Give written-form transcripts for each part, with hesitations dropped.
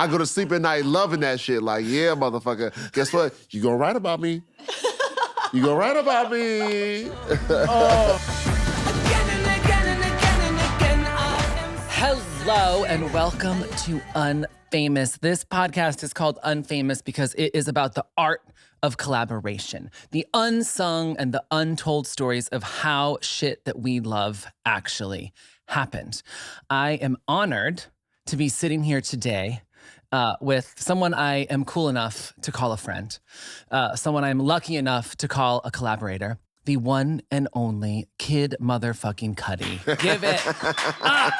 I go to sleep at night loving that shit. Like, yeah, motherfucker. Guess what? You gonna write about me. You gonna write about me. Hello and welcome to Unfamous. This podcast is called Unfamous because it is about the art of collaboration, the unsung and the untold stories of how shit that we love actually happened. I am honored to be sitting here today with someone I am cool enough to call a friend, someone I'm lucky enough to call a collaborator, the one and only Kid motherfucking Cudi. Give it up.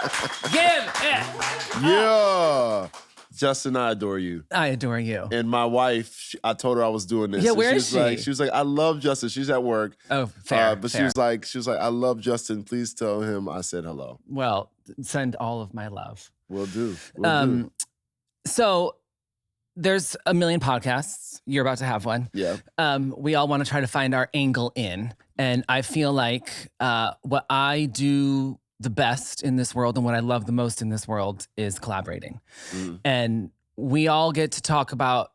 Give it Yeah. Justin, I adore you. I adore you. And my wife, I told her I was doing this. Yeah, where is she? She was like, I love Justin. She's at work. Oh, fair. But fair. she was like, I love Justin. Please tell him I said hello. Well, send all of my love. Will do. Will do. So there's a million podcasts. You're about to have one. Yeah. We all want to try to find our angle in. And I feel like what I do the best in this world and what I love the most in this world is collaborating. Mm. And we all get to talk about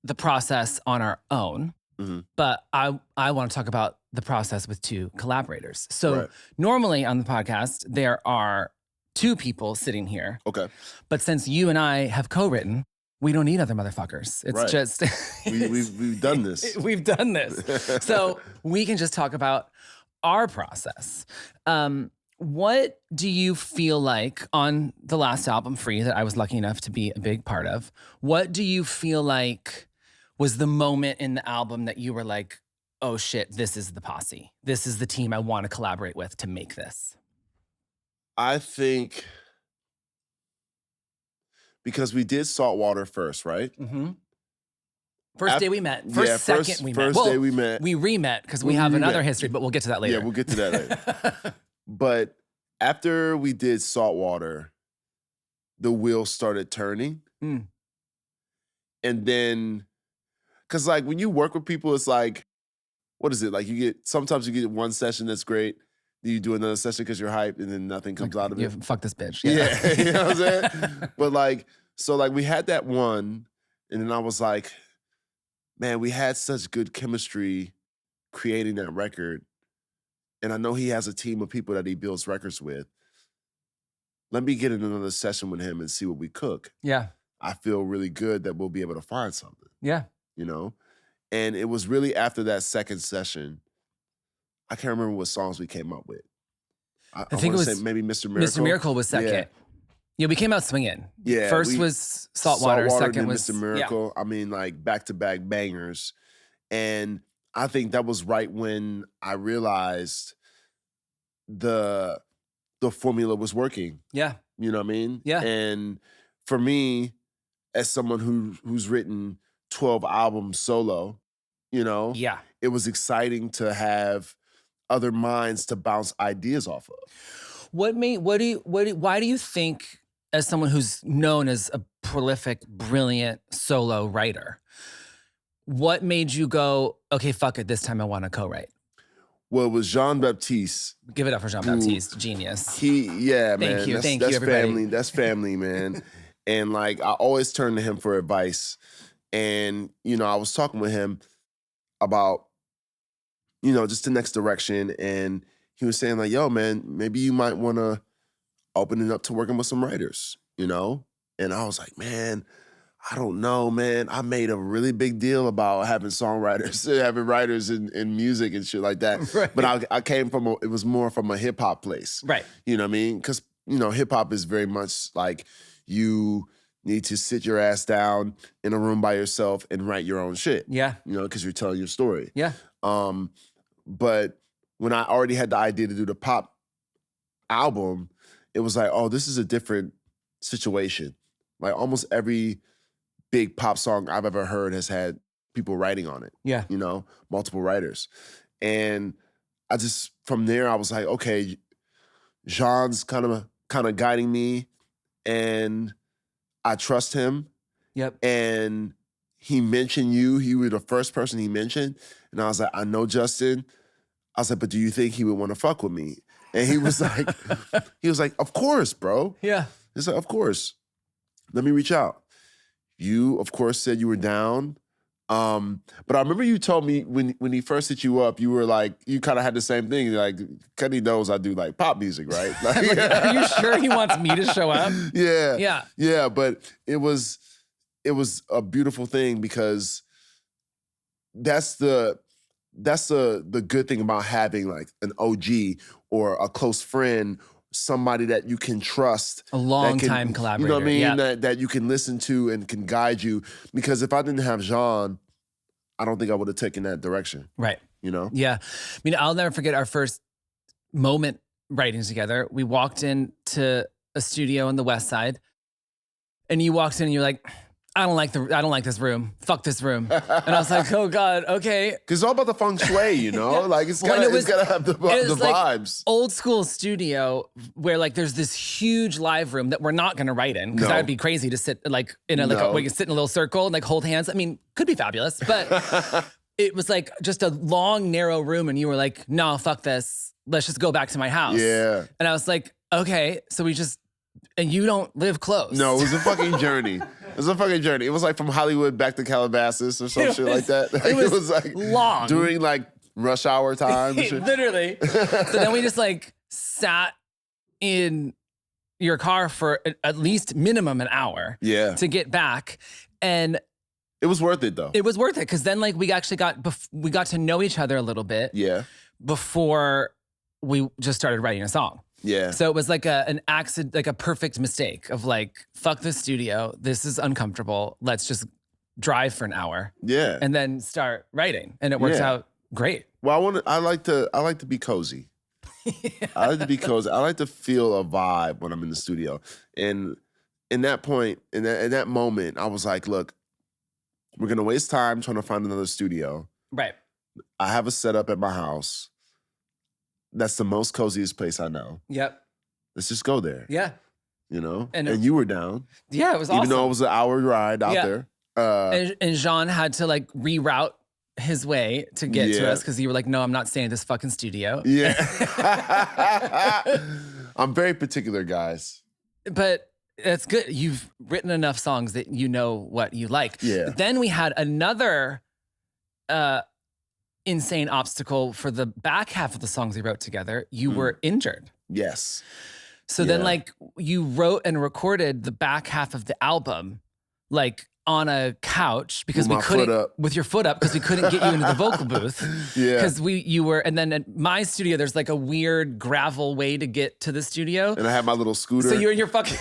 the process on our own. Mm-hmm. But I want to talk about the process with two collaborators. So normally on the podcast, there are two people sitting here. Okay. But since you and I have co-written, we don't need other motherfuckers. It's just... we've done this. We've done this. So we can just talk about our process. What do you feel like on the last album, Free, that I was lucky enough to be a big part of? What do you feel like was the moment in the album that you were like, oh shit, this is the posse. This is the team I want to collaborate with to make this? I think because we did Saltwater first, right? Mm-hmm. First day we met. First day we met. We re-met because we have another history, but we'll get to that later. Yeah, we'll get to that later. But after we did Saltwater, the wheels started turning. Mm. And then, because like when you work with people, it's like, what is it? Like sometimes you get one session that's great, then you do another session because you're hyped and then nothing comes out of it. Fuck this bitch. Yeah, you know what I'm saying? But like, so like we had that one and then I was like, man, we had such good chemistry creating that record. And I know he has a team of people that he builds records with. Let me get in another session with him and see what we cook. Yeah. I feel really good that we'll be able to find something. Yeah. You know? And it was really after that second session, I can't remember what songs we came up with. I think it was maybe Mr. Miracle. Mr. Miracle was second. Yeah, we came out swinging. Yeah. First was Saltwater, second was Mr. Miracle. Yeah. I mean, like back-to-back bangers. And I think that was right when I realized the formula was working. Yeah. You know what I mean? Yeah. And for me, as someone who's written 12 albums solo, you know, it was exciting to have other minds to bounce ideas off of. Why do you think, as someone who's known as a prolific, brilliant solo writer, what made you go, okay, fuck it, this time I want to co-write? Well, it was Jean-Baptiste. Give it up for Jean-Baptiste, genius. Thank you, everybody. Family. That's family, man. And like, I always turn to him for advice. And, you know, I was talking with him about, you know, just the next direction. And he was saying like, yo, man, maybe you might want to open it up to working with some writers, you know? And I was like, man, I don't know, man. I made a really big deal about having songwriters, having writers in music and shit like that. Right. But I came from, it was more from a hip hop place. Right. You know what I mean? Because, you know, hip hop is very much like you need to sit your ass down in a room by yourself and write your own shit. Yeah. You know, because you're telling your story. Yeah. But when I already had the idea to do the pop album, it was like, oh, this is a different situation. Like almost every big pop song I've ever heard has had people writing on it. Yeah. You know, multiple writers. And I just, from there, I was like, okay, Jean's kind of guiding me and I trust him. Yep. And he mentioned you. You were the first person he mentioned. And I was like, I know Justin. I was like, but do you think he would want to fuck with me? And he was like, of course, bro. Yeah. He's like, of course. Let me reach out. You, of course, said you were down. But I remember you told me when he first hit you up, you were like, you kind of had the same thing. Like, Cudi knows I do like pop music, right? Like, Are you sure he wants me to show up? Yeah. Yeah. Yeah, but it was a beautiful thing because that's the good thing about having like an OG or a close friend, somebody that you can trust. A long-time collaborator. You know what I mean? Yeah. That you can listen to and can guide you. Because if I didn't have Jean, I don't think I would have taken that direction. Right. You know? Yeah. I mean, I'll never forget our first moment writing together. We walked into a studio on the West Side, and you walked in and you're like, I don't like this room. Fuck this room. And I was like, oh God, okay. Because it's all about the feng shui, you know? Like it's gotta have the like vibes. Old school studio where like there's this huge live room that we're not gonna write in because that would be crazy to sit like in a where you sit in a little circle and like hold hands. I mean, could be fabulous, but it was like just a long, narrow room, and you were like, no, fuck this. Let's just go back to my house. Yeah. And I was like, okay, so and you don't live close. No, it was a fucking journey. It was a fucking journey. It was like from Hollywood back to Calabasas or some shit like that. Like, it was like long. During like rush hour time. Literally. So then we just like sat in your car for at least minimum an hour to get back. And it was worth it though. It was worth it because then like we actually got to know each other a little bit. Yeah. Before we just started writing a song. Yeah. So it was like an accident, like a perfect mistake of like, fuck this studio. This is uncomfortable. Let's just drive for an hour. Yeah. And then start writing. And it works out great. Well, I like to be cozy. I like to be cozy. I like to feel a vibe when I'm in the studio. And in that point, in that moment, I was like, look, we're gonna waste time trying to find another studio. Right. I have a setup at my house. That's the most coziest place I know. Yep. Let's just go there. Yeah. You know? And you were down. Yeah, it was awesome. Even though it was an hour ride out there. And Jean had to like reroute his way to get to us because you were like, no, I'm not staying in this fucking studio. Yeah. I'm very particular, guys. But that's good. You've written enough songs that you know what you like. Yeah. But then we had another insane obstacle for the back half of the songs we wrote together. You were injured. Yes. So then like you wrote and recorded the back half of the album like on a couch because we couldn't with your foot up because we couldn't get you into the vocal booth. Yeah. Because you were, and then at my studio, there's like a weird gravel way to get to the studio. And I had my little scooter. So you're in your fucking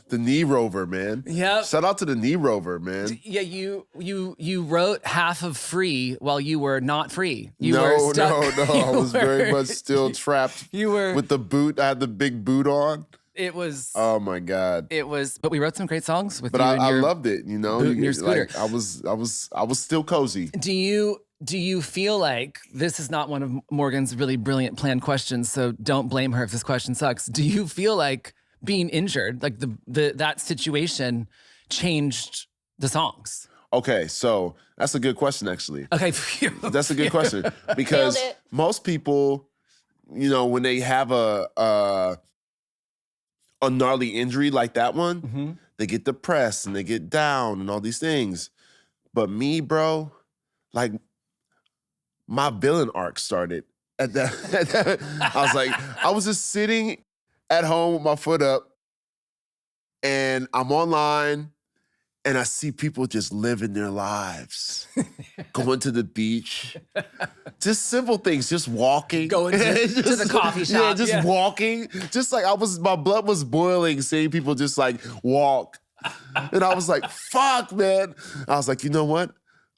the knee rover, man. Yep. Shout out to the knee rover, man. Yeah, you wrote half of Free while you were not free. No. I was very much still trapped. You were with the boot. I had the big boot on. It was. Oh my God. It was. But we wrote some great songs with you. But I loved it. You know, your scooter. Like, I was still cozy. Do you feel like this is not one of Morgan's really brilliant planned questions? So don't blame her if this question sucks. Do you feel like being injured, like that situation, changed the songs? Okay, so that's a good question, actually. Okay, that's a good question because most people, you know, when they have a gnarly injury like that one, they get depressed and they get down and all these things. But me, bro, like my villain arc started at that. I was like, I was just sitting at home with my foot up and I'm online and I see people just living their lives, going to the beach, just simple things, just walking. Going to the coffee shop. Yeah, just walking. Just like my blood was boiling seeing people just like walk. And I was like, fuck, man. I was like, you know what?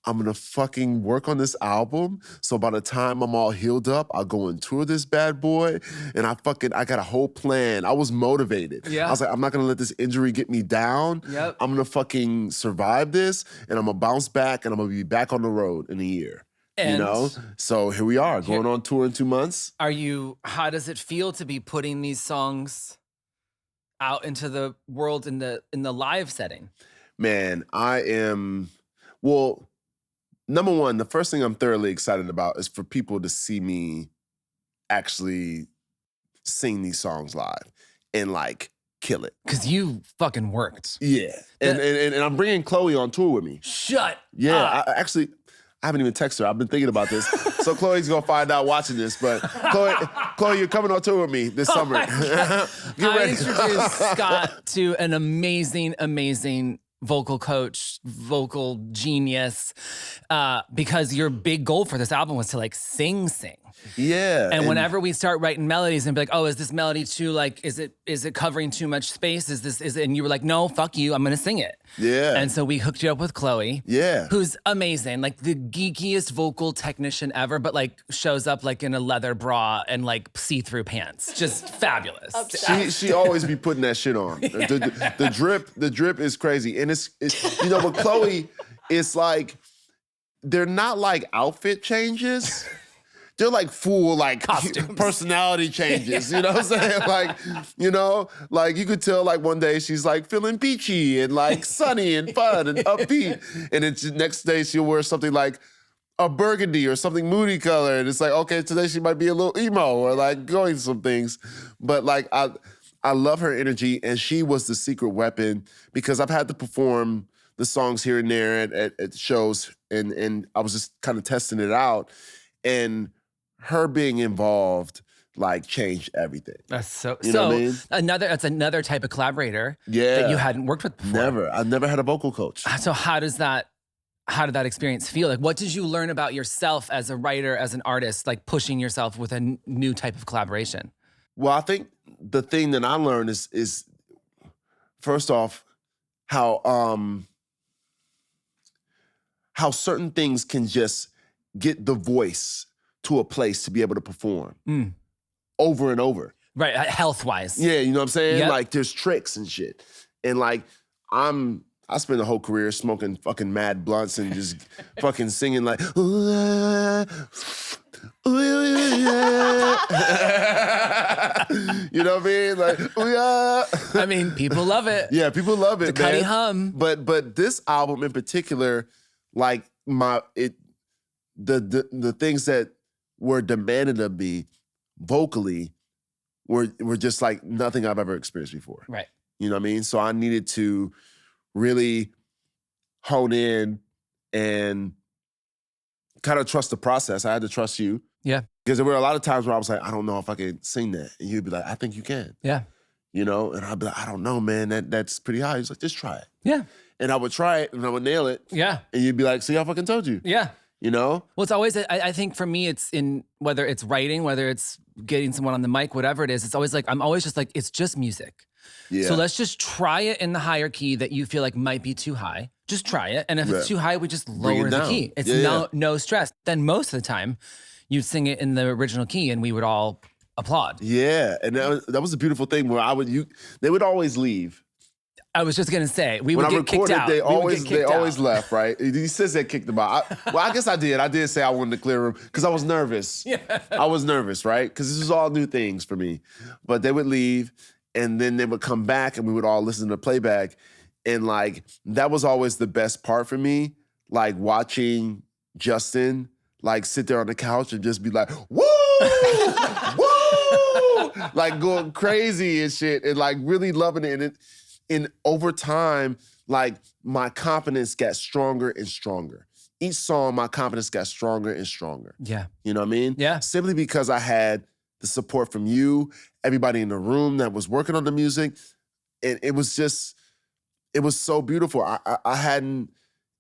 I'm gonna fucking work on this album. So by the time I'm all healed up, I'll go and tour this bad boy. And I got a whole plan. I was motivated. Yeah. I was like, I'm not gonna let this injury get me down. Yep. I'm gonna fucking survive this and I'm gonna bounce back and I'm gonna be back on the road in a year. And you know? So here we are, going on tour in 2 months. How does it feel to be putting these songs out into the world in the live setting? Man, number one, the first thing I'm thoroughly excited about is for people to see me actually sing these songs live and like kill it. Because you fucking worked. Yeah. And I'm bringing Chloe on tour with me. Shut Yeah. up. I haven't even texted her. I've been thinking about this. So Chloe's going to find out watching this. But Chloe, you're coming on tour with me this summer. Get ready. I introduced Scott to an amazing, amazing vocal coach, vocal genius, because your big goal for this album was to like sing. Yeah. And whenever we start writing melodies and be like, oh, is this melody too, like, is it covering too much space? And you were like, no, fuck you, I'm gonna sing it. Yeah. And so we hooked you up with Chloe. Yeah. Who's amazing, like the geekiest vocal technician ever, but like shows up like in a leather bra and like see-through pants. Just fabulous. She always be putting that shit on. The drip is crazy. And it's with Chloe, it's like, they're not like outfit changes. They're like full like costumes. Personality changes, you know what I'm saying? Like you could tell like one day she's like feeling beachy and like sunny and fun and upbeat. And then next day she'll wear something like a burgundy or something moody color. And it's like, okay, today she might be a little emo or like going some things. But like I love her energy, and she was the secret weapon because I've had to perform the songs here and there at shows, and I was just kind of testing it out. And her being involved like changed everything. That's so. You know what I mean? That's another type of collaborator. Yeah. That you hadn't worked with before. I've never had a vocal coach. So how did that experience feel? Like, what did you learn about yourself as a writer, as an artist, like pushing yourself with a new type of collaboration? Well, I think the thing that I learned is first off how certain things can just get the voice to a place to be able to perform over and over. Right, health-wise. Yeah, you know what I'm saying? Yep. Like there's tricks and shit. And like I spent a whole career smoking fucking mad blunts and just fucking singing like you know what I mean? Like, I mean, people love it. Yeah, people love it, the man. Cudi hum. But this album in particular, like the things that were demanded of me vocally were just like nothing I've ever experienced before. Right. You know what I mean? So I needed to really hone in and kind of trust the process. I had to trust you. Yeah. Because there were a lot of times where I was like, I don't know if I can sing that. And you'd be like, I think you can. Yeah. You know? And I'd be like, I don't know, man. That's pretty high. He's like, just try it. Yeah. And I would try it and I would nail it. Yeah. And you'd be like, see, I fucking told you. Yeah. You know? Well, it's always, I think for me, it's in, whether it's writing, whether it's getting someone on the mic, whatever it is, it's always like, I'm always just like, it's just music. Yeah. So let's just try it in the higher key that you feel like might be too high. Just try it. And if it's too high, we just lower the key. It's no stress. Then most of the time, you'd sing it in the original key and we would all applaud. Yeah. And that was a beautiful thing where they would always leave. I was just gonna say, we when would get kicked out. They always left, right? He says they kicked them out. I guess I did. I did say I wanted to clear them because I was nervous. Yeah. I was nervous, right? Because this was all new things for me. But they would leave, and then they would come back, and we would all listen to playback. And like that was always the best part for me, like watching Justin like sit there on the couch and just be like, woo, woo, like going crazy and shit, and like really loving it. And over time, like my confidence got stronger and stronger. Each song, my confidence got stronger and stronger. Yeah. You know what I mean? Yeah. Simply because I had the support from you, everybody in the room that was working on the music. And it was so beautiful. I hadn't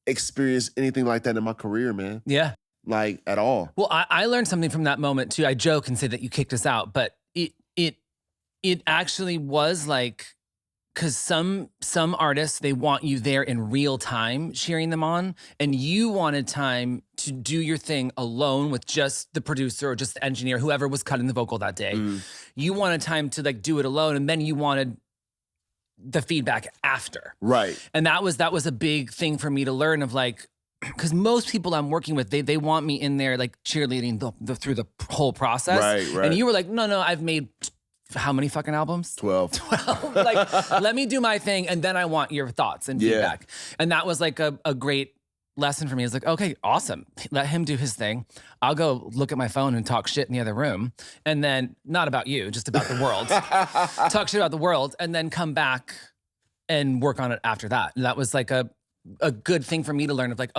experienced anything like that in my career, man. Yeah. Like at all. Well, I learned something from that moment too. I joke and say that you kicked us out, but it actually was like, because some artists, they want you there in real time cheering them on, and you wanted time to do your thing alone with just the producer or just the engineer, whoever was cutting the vocal that day. You wanted time to like do it alone, and then you wanted the feedback after. Right. And that was a big thing for me to learn of like, because most people I'm working with, they want me in there like cheerleading through the whole process. Right. And you were like, no, I've made how many fucking albums? 12. Like, let me do my thing, and then I want your thoughts and feedback. And that was like a great lesson for me is like, okay, awesome. Let him do his thing. I'll go look at my phone and talk shit in the other room. And then, not about you, just about the world. Talk shit about the world and then come back and work on it after that. And that was like a good thing for me to learn of like,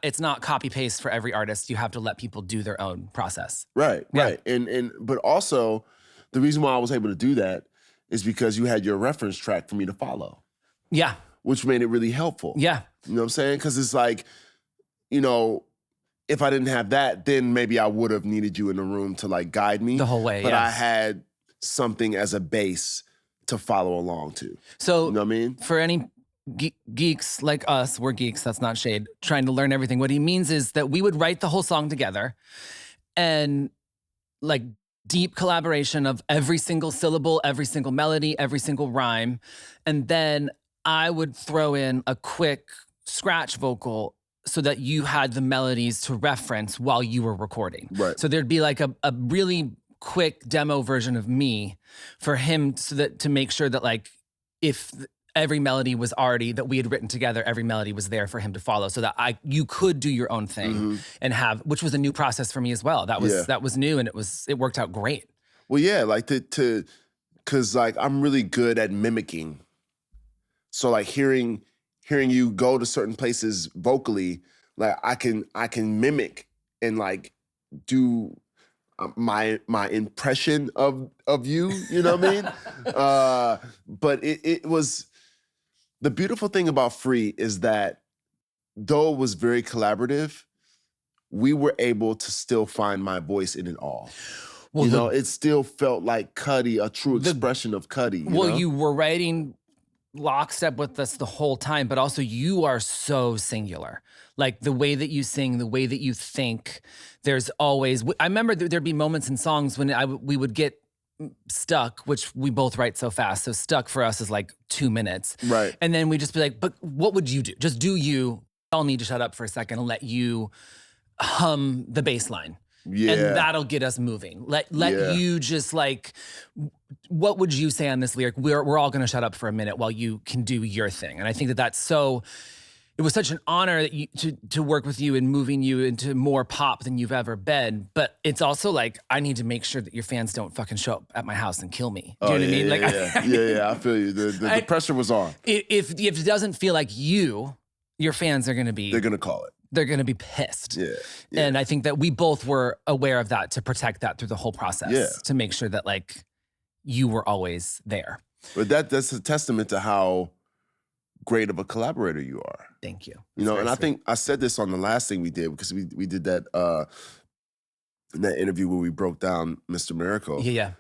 it's not copy paste for every artist. You have to let people do their own process. Right. But also the reason why I was able to do that is because you had your reference track for me to follow. Yeah. Which made it really helpful. Yeah. You know what I'm saying? Because it's like, you know, if I didn't have that, then maybe I would have needed you in the room to like guide me. The whole way, But yeah. I had something as a base to follow along to. So, you know what I mean? For any geeks like us, we're geeks, that's not shade, trying to learn everything. What he means is that we would write the whole song together and like deep collaboration of every single syllable, every single melody, every single rhyme. And then I would throw in a quick scratch vocal so that you had the melodies to reference while you were recording. Right. So there'd be like a really quick demo version of me for him so that to make sure that like if every melody was already that we had written together, every melody was there for him to follow so that you could do your own thing and have, which was a new process for me as well. That was new and it worked out great. Well, yeah, like cause like I'm really good at mimicking. So like hearing you go to certain places vocally, like I can mimic and like do my impression of you, you know what I mean? But it was, the beautiful thing about Free is that though it was very collaborative, we were able to still find my voice in it all. Well, you know, it still felt like Cudi, a true expression of Cudi. You were writing lockstep with us the whole time, but also you are so singular. Like the way that you sing, the way that you think, there's always, I remember there'd be moments in songs when we would get stuck, which we both write so fast. So stuck for us is like 2 minutes. Right. And then we just be like, but what would you do? Just do you. I'll need to shut up for a second and let you hum the bass line. Yeah. And that'll get us moving. Let you just like, what would you say on this lyric? We're all gonna shut up for a minute while you can do your thing. And I think that's so, it was such an honor that to work with you and moving you into more pop than you've ever been. But it's also like, I need to make sure that your fans don't fucking show up at my house and kill me. Do you know what I mean? Like, I feel you. The pressure was on. If it doesn't feel like you, your fans are gonna be. They're gonna call it. They're going to be pissed. Yeah. And I think that we both were aware of that to protect that through the whole process, to make sure that like you were always there. But that's a testament to how great of a collaborator you are. Thank you. You know, and I think I said this on the last thing we did because we did that in that interview where we broke down Mr. Miracle. Yeah.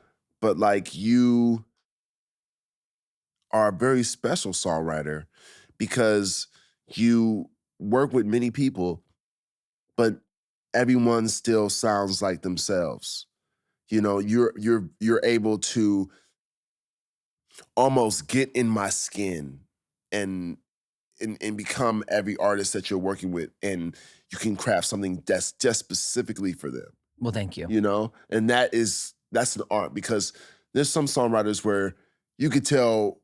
But like you are a very special songwriter because you work with many people, but everyone still sounds like themselves. You know, you're able to almost get in my skin and become every artist that you're working with, and you can craft something that's just specifically for them. Well, thank you. You know, and that's an art because there's some songwriters where you could tell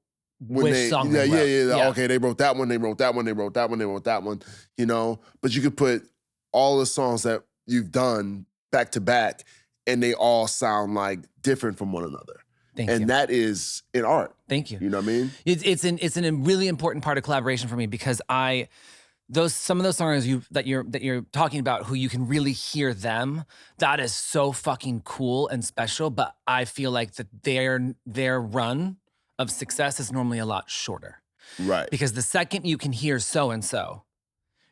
when which song they wrote. Okay, they wrote that one, you know, but you could put all the songs that you've done back to back and they all sound like different from one another. Thank you. And that is an art. Thank you. You know what I mean? It's a really important part of collaboration for me because some of those songs that you're talking about who you can really hear them, that is so fucking cool and special, but I feel like that their run of success is normally a lot shorter. Right. Because the second you can hear so-and-so,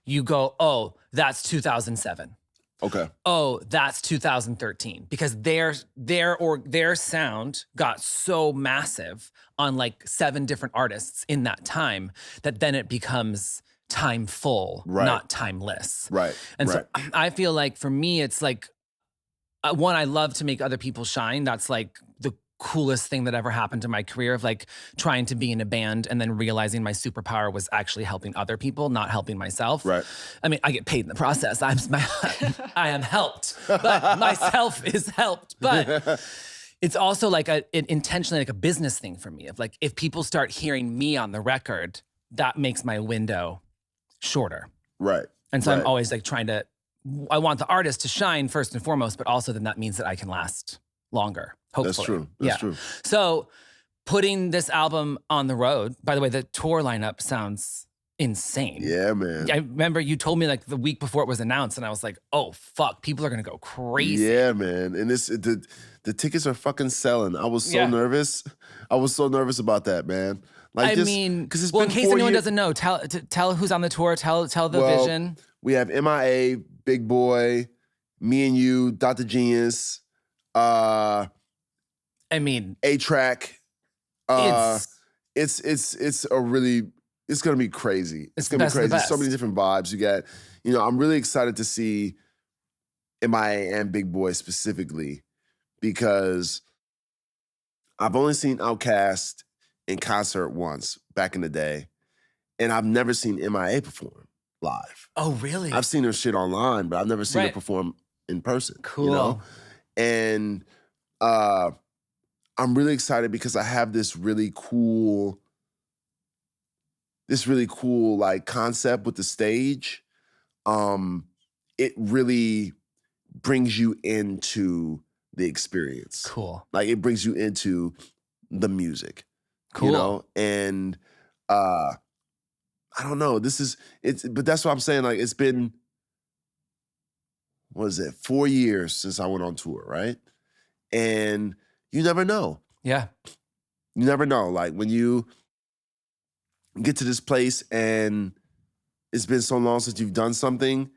you go, oh, that's 2007. Okay. Oh, that's 2013. Because their sound got so massive on like 7 different artists in that time that then it becomes timeful, not timeless. Right. And so I feel like for me, it's like, one, I love to make other people shine. That's like the coolest thing that ever happened to my career of like trying to be in a band and then realizing my superpower was actually helping other people, not helping myself. Right. I mean, I get paid in the process. I am helped, but myself is helped. But it's also like intentionally like a business thing for me of like, if people start hearing me on the record, that makes my window shorter. Right. And so Right. I'm always like I want the artist to shine first and foremost, but also then that means that I can last longer, hopefully. That's true. That's true. So putting this album on the road, by the way, the tour lineup sounds insane. Yeah, man. I remember you told me like the week before it was announced, and I was like, oh, fuck, people are gonna go crazy. Yeah, man. And the tickets are fucking selling. I was so nervous. I was so nervous about that, man. Like, I mean, because it's well, been in case 4 anyone years. doesn't know, tell who's on the tour, tell the vision. We have MIA, Big Boy, me and you, Dr. Genius, I mean, A-Track. It's gonna be crazy. It's gonna be crazy. So many different vibes. You got, I'm really excited to see MIA and Big Boy specifically because I've only seen Outkast in concert once back in the day, and I've never seen MIA perform live. Oh, really? I've seen her shit online, but I've never seen her perform in person. Cool. And I'm really excited because I have this really cool like concept with the stage. It really brings you into the experience. Cool. Like it brings you into the music. Cool. And I don't know. But that's what I'm saying. Like it's been, 4 years since I went on tour, right? And you never know. Yeah. You never know. Like when you get to this place and it's been so long since you've done something,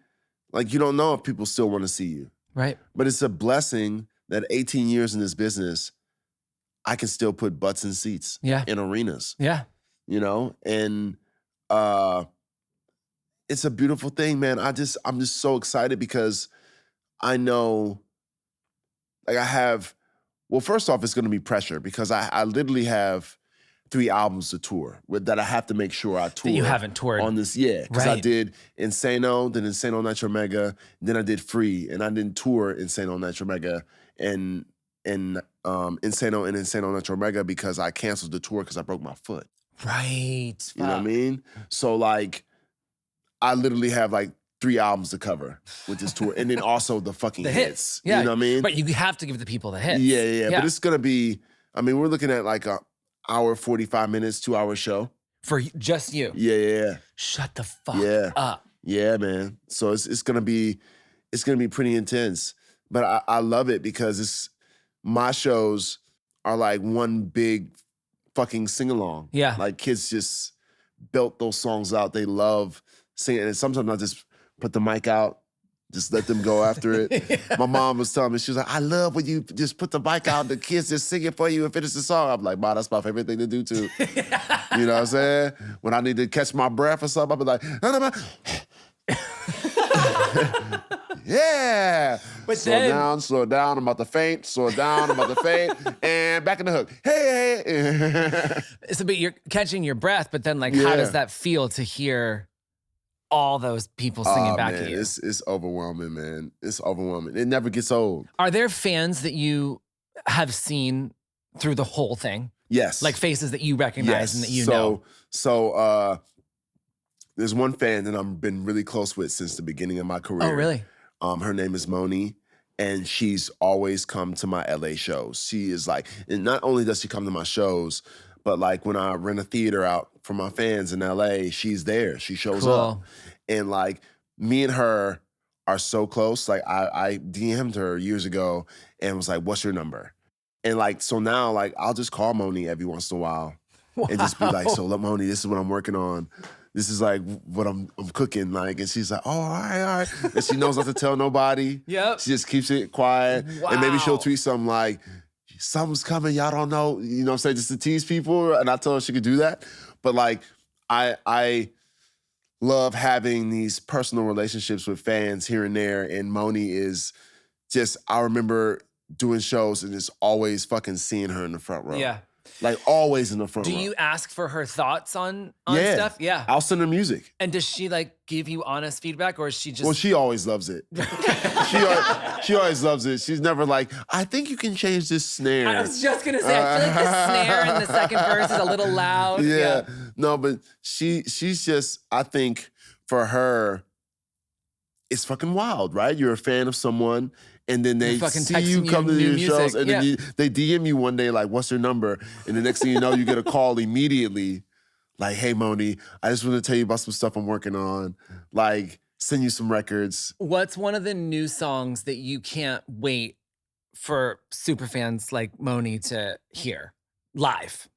like you don't know if people still want to see you. Right. But it's a blessing that 18 years in this business, I can still put butts in seats in arenas. Yeah. And it's a beautiful thing, man. I'm just so excited because I know, like first off, it's going to be pressure because I literally have 3 albums to tour that I have to make sure I tour. That you haven't toured on this, because I did Insano, then Insano Nitro Mega, then I did Free, and I didn't tour Insano Nitro Mega and Insano and Insano Nitro Mega because I canceled the tour because I broke my foot. Right. You know what I mean? So like, I literally have like 3 albums to cover with this tour, and then also the fucking hits. Yeah. You know what I mean? But you have to give the people the hits. Yeah. But it's gonna be. I mean, we're looking at like a hour 45 minutes, 2-hour show for just you. Yeah. Shut the fuck up. Yeah, man. So it's gonna be pretty intense. But I love it because my shows are like one big fucking sing along. Yeah. Like kids just belt those songs out. They love singing, and sometimes I just put the mic out, just let them go after it. My mom was telling me, she was like, I love when you just put the mic out and the kids just sing it for you and finish the song. I'm like, Mom, that's my favorite thing to do too. You know what I'm saying? When I need to catch my breath or something, I'll be like, no. Yeah. But slow down, I'm about to faint, slow down, I'm about to faint, and back in the hook. Hey. But you're catching your breath, but then like, how does that feel to hear all those people singing back at you? It's overwhelming, man. It's overwhelming. It never gets old. Are there fans that you have seen through the whole thing? Yes. Like faces that you recognize and that you know? So there's one fan that I've been really close with since the beginning of my career. Oh, really? Her name is Moni, and she's always come to my LA shows. She is like, and not only does she come to my shows, but like when I rent a theater out for my fans in LA, she's there. She shows up. And like me and her are so close. Like I DM'd her years ago and was like, what's your number? And like, so now like I'll just call Moni every once in a while and just be like, so look, Moni, this is what I'm working on. This is like what I'm cooking, like, and she's like, oh, all right. And she knows not to tell nobody. Yep. She just keeps it quiet. Wow. And maybe she'll tweet something like, something's coming, y'all don't know. You know what I'm saying? Just to tease people. And I told her she could do that. But like, I love having these personal relationships with fans here and there. And Moni is just, I remember doing shows and just always fucking seeing her in the front row. Yeah. Like always in the front row. Do you ask for her thoughts on stuff? Yeah. I'll send her music. And does she like give you honest feedback, or is she just... Well, she always loves it. she always loves it. She's never like, I think you can change this snare. I was just gonna say, I feel like the snare in the second verse is a little loud. Yeah. No, but she's just, I think for her, it's fucking wild, right? You're a fan of someone, and then they fucking see you texting come to you new these shows, music. and then they DM you one day like, "What's your number?" And the next thing you know, you get a call immediately, like, "Hey, Moni, I just want to tell you about some stuff I'm working on. Like, send you some records." What's one of the new songs that you can't wait for super fans like Moni to hear live?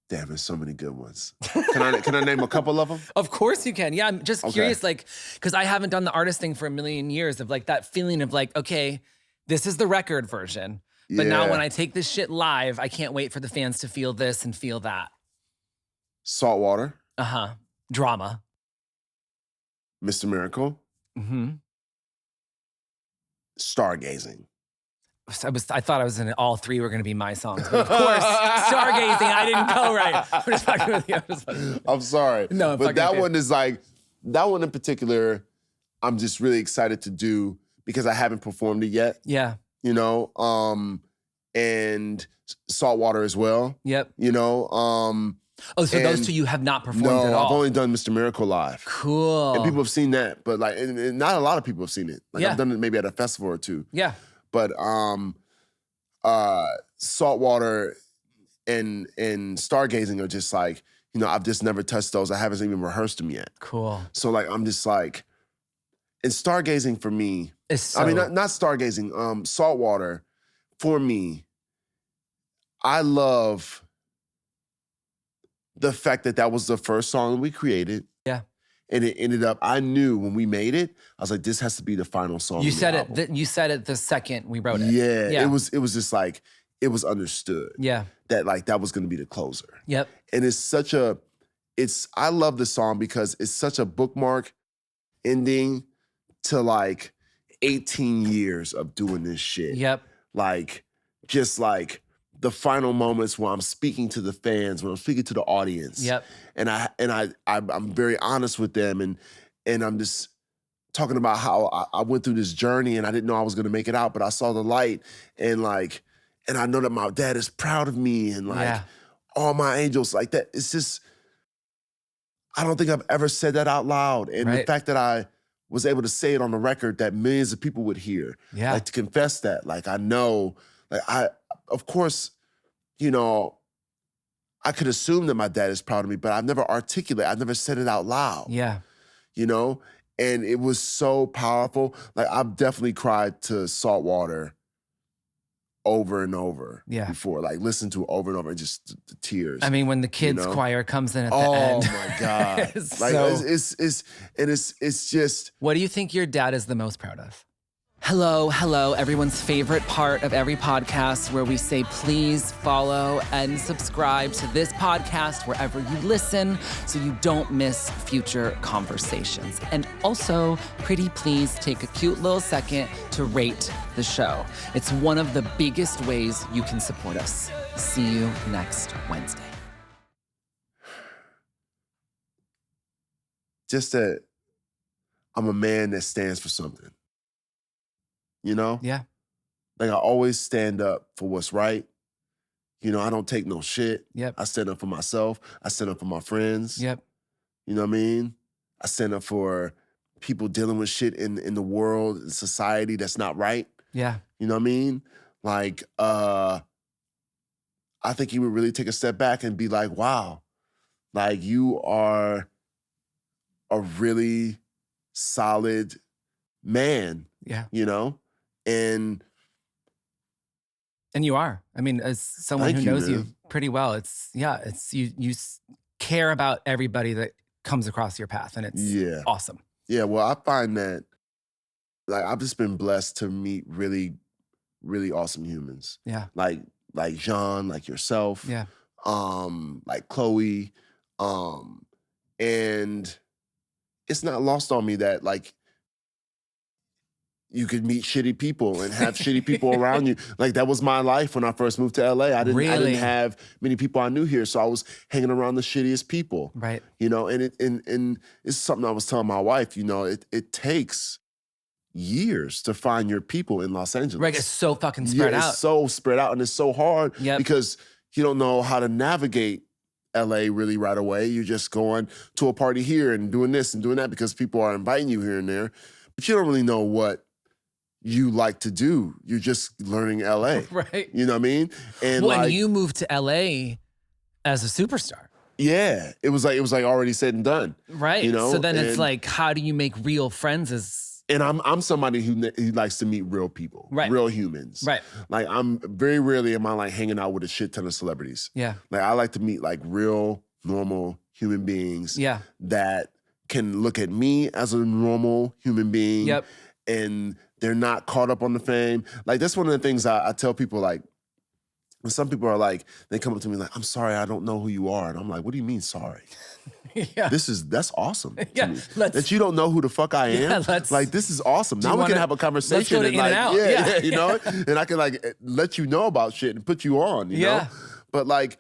Damn, there's so many good ones. Can I name a couple of them? Of course you can. Yeah, I'm just curious, like, because I haven't done the artist thing for a million years of like that feeling of like, okay, this is the record version. But now when I take this shit live, I can't wait for the fans to feel this and feel that. Saltwater. Drama. Mr. Miracle. Stargazing. I thought I was in all three were going to be my songs. But of course, Stargazing, I didn't go right. I'm just fucking with you. I'm sorry. No, but that one is like, that one in particular, I'm just really excited to do because I haven't performed it yet. Yeah. You know, and Saltwater as well. Yep. You know, so those two you have not performed no, at all? I've only done Mr. Miracle live. Cool. And people have seen that, but like, and not a lot of people have seen it. Like I've done it maybe at a festival or two. Yeah. But Saltwater and Stargazing are just like, you know, I've just never touched those. I haven't even rehearsed them yet. Cool. So like, I'm just like, and Stargazing for me, so... I mean, not Stargazing, Saltwater, for me, I love the fact that that was the first song we created. Yeah. And it ended up, I knew when we made it, I was like, this has to be the final song. You said it. You said it the second we wrote it. Yeah. It was just like, it was understood. Yeah. That like, that was going to be the closer. Yep. And I love the song because it's such a bookmark ending to like 18 years of doing this shit. Yep. Like, just like the final moments where I'm speaking to the fans, when I'm speaking to the audience. Yep. And I'm very honest with them, and I'm just talking about how I went through this journey and I didn't know I was gonna make it out, but I saw the light, and I know that my dad is proud of me, and all my angels, like that. It's just, I don't think I've ever said that out loud. And the fact that I was able to say it on the record that millions of people would hear, like to confess that, like I know, like of course, you know, I could assume that my dad is proud of me, but I've never said it out loud. Yeah. You know? And it was so powerful. Like, I've definitely cried to Saltwater over and over before. Like, listened to it over and over, and just the tears. I mean, when the kids' choir comes in at the end. Oh, my God. It's just... What do you think your dad is the most proud of? Hello, everyone's favorite part of every podcast where we say, please follow and subscribe to this podcast wherever you listen so you don't miss future conversations. And also, pretty please take a cute little second to rate the show. It's one of the biggest ways you can support us. See you next Wednesday. Just that I'm a man that stands for something. You know? Yeah. Like, I always stand up for what's right. You know, I don't take no shit. Yep. I stand up for myself. I stand up for my friends. Yep. You know what I mean? I stand up for people dealing with shit in the world, in society that's not right. Yeah. You know what I mean? Like, I think he would really take a step back and be like, wow, like, you are a really solid man. Yeah. You know? And you are. I mean, as someone who knows you pretty well, it's you care about everybody that comes across your path, and it's awesome. Yeah, well, I find that, like, I've just been blessed to meet really, really awesome humans. Yeah. Like Jean, like yourself. Yeah. Like Chloe. And it's not lost on me that, like, you could meet shitty people and have shitty people around you. Like, that was my life when I first moved to LA. I didn't have many people I knew here, so I was hanging around the shittiest people. Right. You know, and it's something I was telling my wife, you know, it takes years to find your people in Los Angeles. Right, it's so fucking spread out. It's so spread out, and it's so hard because you don't know how to navigate LA really right away. You're just going to a party here and doing this and doing that because people are inviting you here and there. But but you don't really know what you like to do. You're just learning LA. Right. You know what I mean? And When you moved to LA as a superstar. Yeah. It was like already said and done. Right. You know? So then it's like, how do you make real friends And I'm somebody who likes to meet real people, right. real humans. Right. Like I'm very rarely am I like hanging out with a shit ton of celebrities. Yeah. Like I like to meet like real, normal human beings. Yeah. That can look at me as a normal human being. Yep. And they're not caught up on the fame. Like that's one of the things I tell people. Like when some people are like, they come up to me like, "I'm sorry, I don't know who you are," and I'm like, "What do you mean sorry?" Yeah. That's awesome. Yeah. To me. That you don't know who the fuck I am. Yeah, like this is awesome. Now we can have a conversation. Let's go to and In like, and Out. Yeah, you know, and I can like let you know about shit and put you on. You know, but like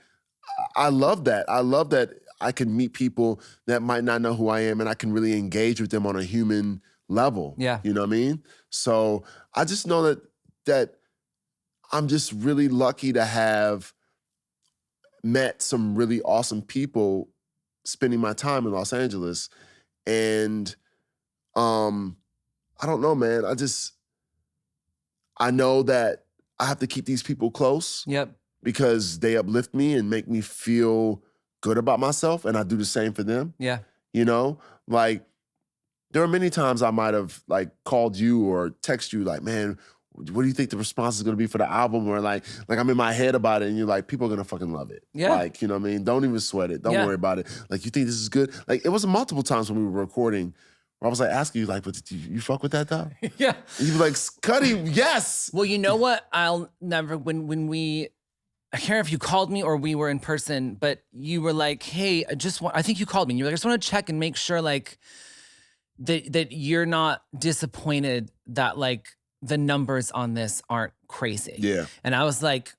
I love that. I love that I can meet people that might not know who I am, and I can really engage with them on a human level. Yeah. You know what I mean? So I just know that I'm just really lucky to have met some really awesome people spending my time in Los Angeles. And I don't know, man. I know that I have to keep these people close. Yep. Because they uplift me and make me feel good about myself, and I do the same for them. Yeah. You know? Like, there are many times I might have like called you or text you like, man, what do you think the response is gonna be for the album? Or like I'm in my head about it, and you're like, people are gonna fucking love it. Yeah. Like, you know what I mean? Don't even sweat it. Don't worry about it. Like, you think this is good? Like, it was multiple times when we were recording where I was like asking you, like, but did you fuck with that though? Yeah. And you'd be like, Cudi, yes. Well, you know what? I'll never, when we, I can't remember if you called me or we were in person, but you were like, hey, I think you called me. You were like, I just want to check and make sure like that you're not disappointed that like the numbers on this aren't crazy. Yeah. And I was like,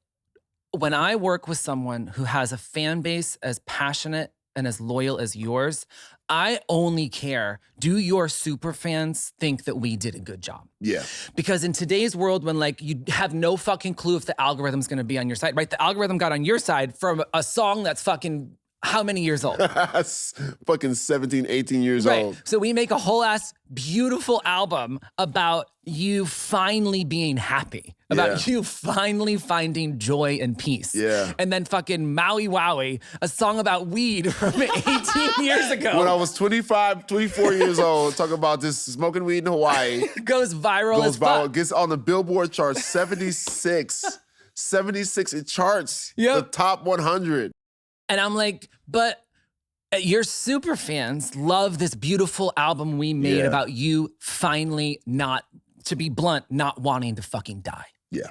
when I work with someone who has a fan base as passionate and as loyal as yours, I only care, do your super fans think that we did a good job? Yeah. Because in today's world, when like you have no fucking clue if the algorithm's gonna be on your side, right? The algorithm got on your side from a song that's fucking how many years old? Fucking 17, 18 years old. So we make a whole ass beautiful album about you finally being happy, about you finally finding joy and peace. Yeah. And then fucking Maui Wowie, a song about weed from 18 years ago. When I was 25, 24 years old, talking about this smoking weed in Hawaii. Goes viral as fuck. Gets on the Billboard chart, 76. 76, it charts Yep. the top 100. And I'm like, but your super fans love this beautiful album we made about you finally not, to be blunt, not wanting to fucking die. Yeah.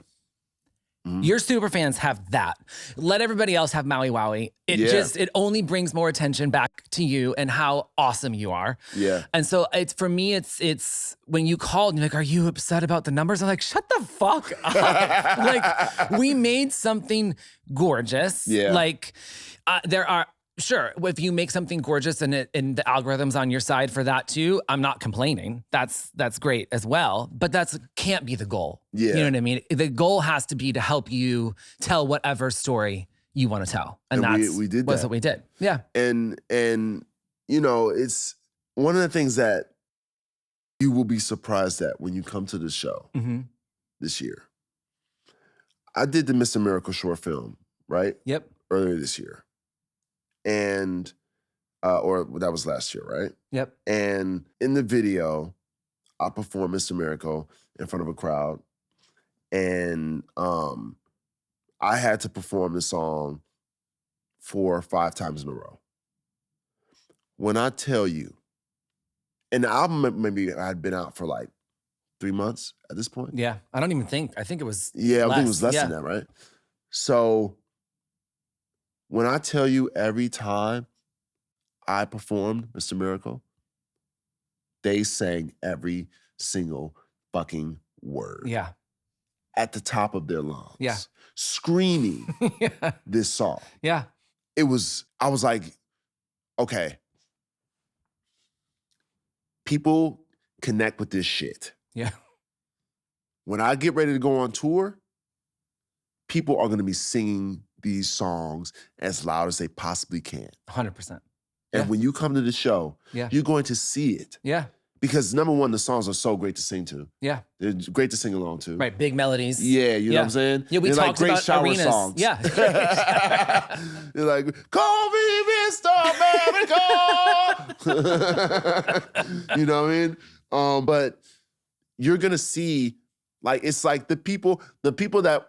Mm-hmm. Your super fans have that. Let everybody else have Maui Wowie. It only brings more attention back to you and how awesome you are. Yeah. And so it's, for me, it's when you called and you're like, are you upset about the numbers? I'm like, shut the fuck up. Like, we made something gorgeous. Yeah. Like, there are, sure, if you make something gorgeous and the algorithm's on your side for that too, I'm not complaining. That's great as well. But that's can't be the goal. Yeah. You know what I mean? The goal has to be to help you tell whatever story you want to tell. And that's we did was that. what we did. Yeah. And you know, it's one of the things that you will be surprised at when you come to the show this year. I did the Mr. Miracle short film, right? Yep. Earlier this year. And, or that was last year, right? Yep. And in the video, I performed Mr. Miracle in front of a crowd. And I had to perform the song 4 or 5 times in a row. When I tell you, and the album maybe had been out for like 3 months at this point. Yeah. I think it was Yeah, less. I think it was less than that, right? So when I tell you every time I performed Mr. Miracle, they sang every single fucking word. Yeah. At the top of their lungs. Yeah. Screaming this song. Yeah. I was like, okay. People connect with this shit. Yeah. When I get ready to go on tour, people are gonna be singing these songs as loud as they possibly can. 100%. And when you come to the show, Yeah. you're going to see it. Yeah. because number one, the songs are so great to sing to. Yeah. They're great to sing along to. Right, big melodies. Yeah, you know what I'm saying? Yeah, we They're talked like great about shower arenas. songs. Yeah. They're like, call me Mr. America. You know what I mean? But you're gonna see, like, it's like the people that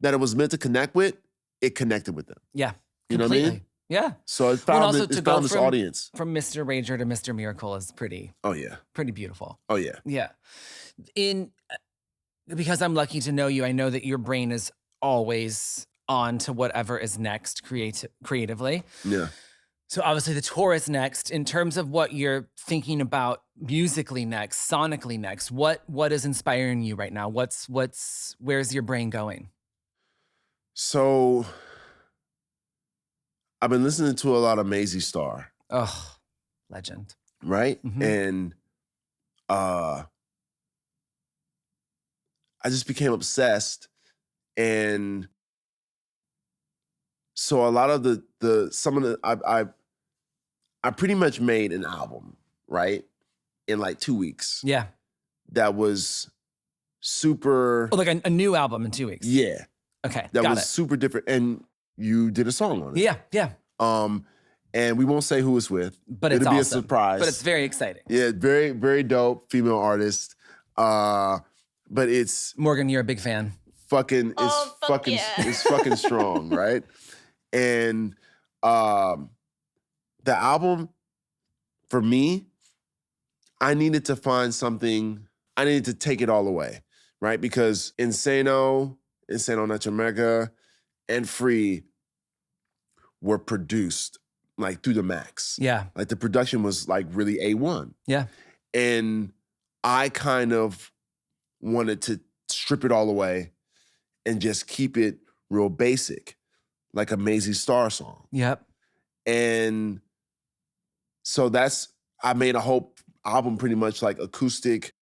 it was meant to connect with, it connected with them. Yeah. You know what I mean? Yeah. So it found, this audience. From Mr. Rager to Mr. Miracle is pretty beautiful. Oh yeah. Yeah. Because I'm lucky to know you, I know that your brain is always on to whatever is next creatively. Yeah. So obviously the tour is next. In terms of what you're thinking about musically next, sonically next, what is inspiring you right now? Where's your brain going? So I've been listening to a lot of Maisie Star. Oh, legend. Right? Mm-hmm. And I just became obsessed. And so a lot of I pretty much made an album, right? In like 2 weeks. Yeah. That was super. Oh, like a new album in 2 weeks. Yeah. Okay. That got was it. super different. And you did a song on it. Yeah. Yeah. And we won't say who it's with. But it's It'll be awesome. a surprise. But it's very exciting. Yeah, very, very dope female artist. But it's Morgan, you're a big fan. It's fucking strong, right? And the album, for me, I needed to find something, I needed to take it all away, right? Because Insano Not Your Mega, and Free were produced like through the max. Yeah. Like the production was like really A1. Yeah. And I kind of wanted to strip it all away and just keep it real basic, like a Maisie Star song. Yep. And so I made a whole album pretty much like acoustic,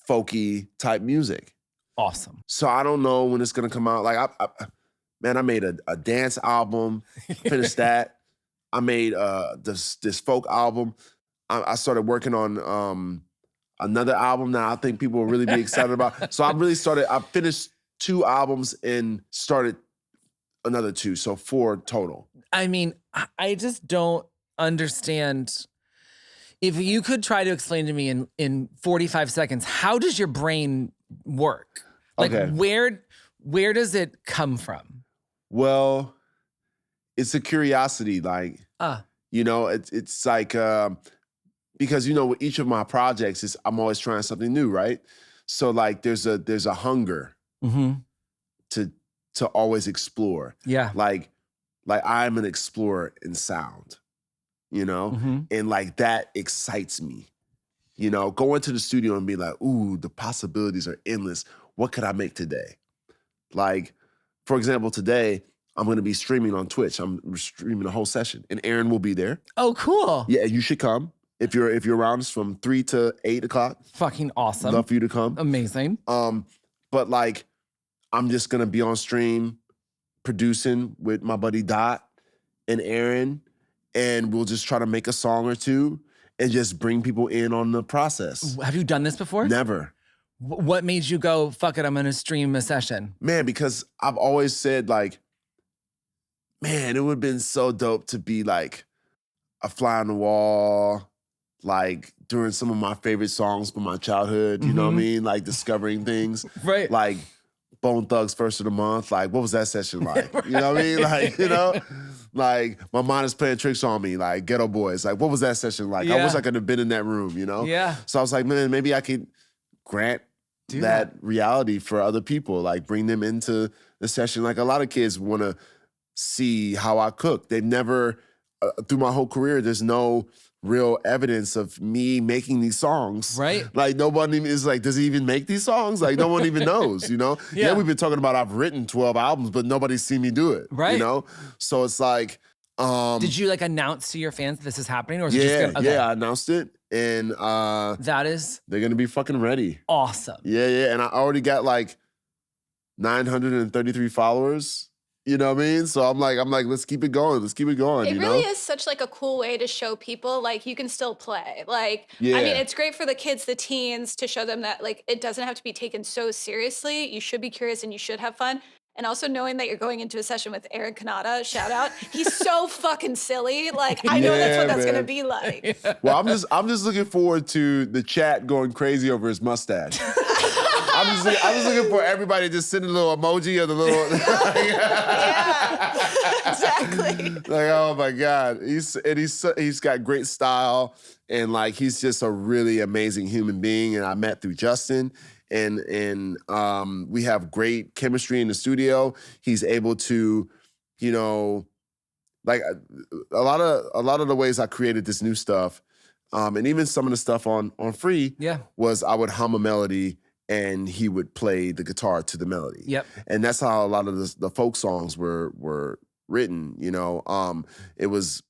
folky type music. Awesome. So I don't know when it's gonna come out. Like, I made a dance album, finished that. I made this folk album. I started working on another album that I think people will really be excited about. So I finished 2 albums and started another 2, so 4 total. I mean, I just don't understand. If you could try to explain to me in 45 seconds, how does your brain work? Like, Okay. where does it come from? Well, it's a curiosity, like, it's like, because, with each of my projects, I'm always trying something new, right? So like there's a hunger to always explore. Yeah. Like I'm an explorer in sound, and like that excites me. Go into the studio and be like, ooh, the possibilities are endless. What could I make today? Like, for example, today I'm going to be streaming on Twitch. I'm streaming a whole session, and Aaron will be there. Oh, cool. Yeah, you should come. If you're around, it's from 3 to 8 o'clock. Fucking awesome. Love for you to come. Amazing. But like, I'm just gonna be on stream producing with my buddy Dot and Aaron, and we'll just try to make a song or two and just bring people in on the process. Have you done this before? Never. What made you go, fuck it, I'm gonna stream a session? Man, because I've always said like, man, it would have been so dope to be like a fly on the wall, like during some of my favorite songs from my childhood, you know what I mean? Like discovering things. Right. Like Bone Thugs First of the Month. Like, what was that session like? You know what I mean? Like, like my mind is playing tricks on me, like Ghetto Boys. Like, what was that session like? Yeah. I wish I could have been in that room, Yeah. So I was like, man, maybe I could grant that reality for other people, like bring them into the session. Like a lot of kids want to see how I cook. They've never, through my whole career, there's no real evidence of me making these songs. Right. Like nobody is like, does he even make these songs? Like no one even knows, Yeah, we've been talking about I've written 12 albums, but nobody's seen me do it. Right. So it's like, did you like announce to your fans this is happening? Or is it just I announced it. And that is they're gonna be fucking ready. awesome. Yeah. And I already got like 933 followers You know what I mean? So I'm like, let's keep it going. Let's keep it going. It you really know? is such like a cool way to show people like you can still play. Like, Yeah. I mean, it's great for the kids, the teens, to show them that like it doesn't have to be taken so seriously. You should be curious and you should have fun. And also knowing that you're going into a session with Aaron Kanata, shout out. He's so fucking silly. Like, I know that's what that's gonna be like. Well, I'm just looking forward to the chat going crazy over his mustache. I'm just looking for everybody to just send a little emoji or the little. Yeah, exactly. Like, oh my God, he's got great style, and like he's just a really amazing human being. And I met through Justin, and we have great chemistry in the studio. He's able to, you know, like a lot of the ways I created this new stuff, and even some of the stuff on Free, was I would hum a melody and he would play the guitar to the melody. Yep. And that's how a lot of the folk songs were written. You know, it was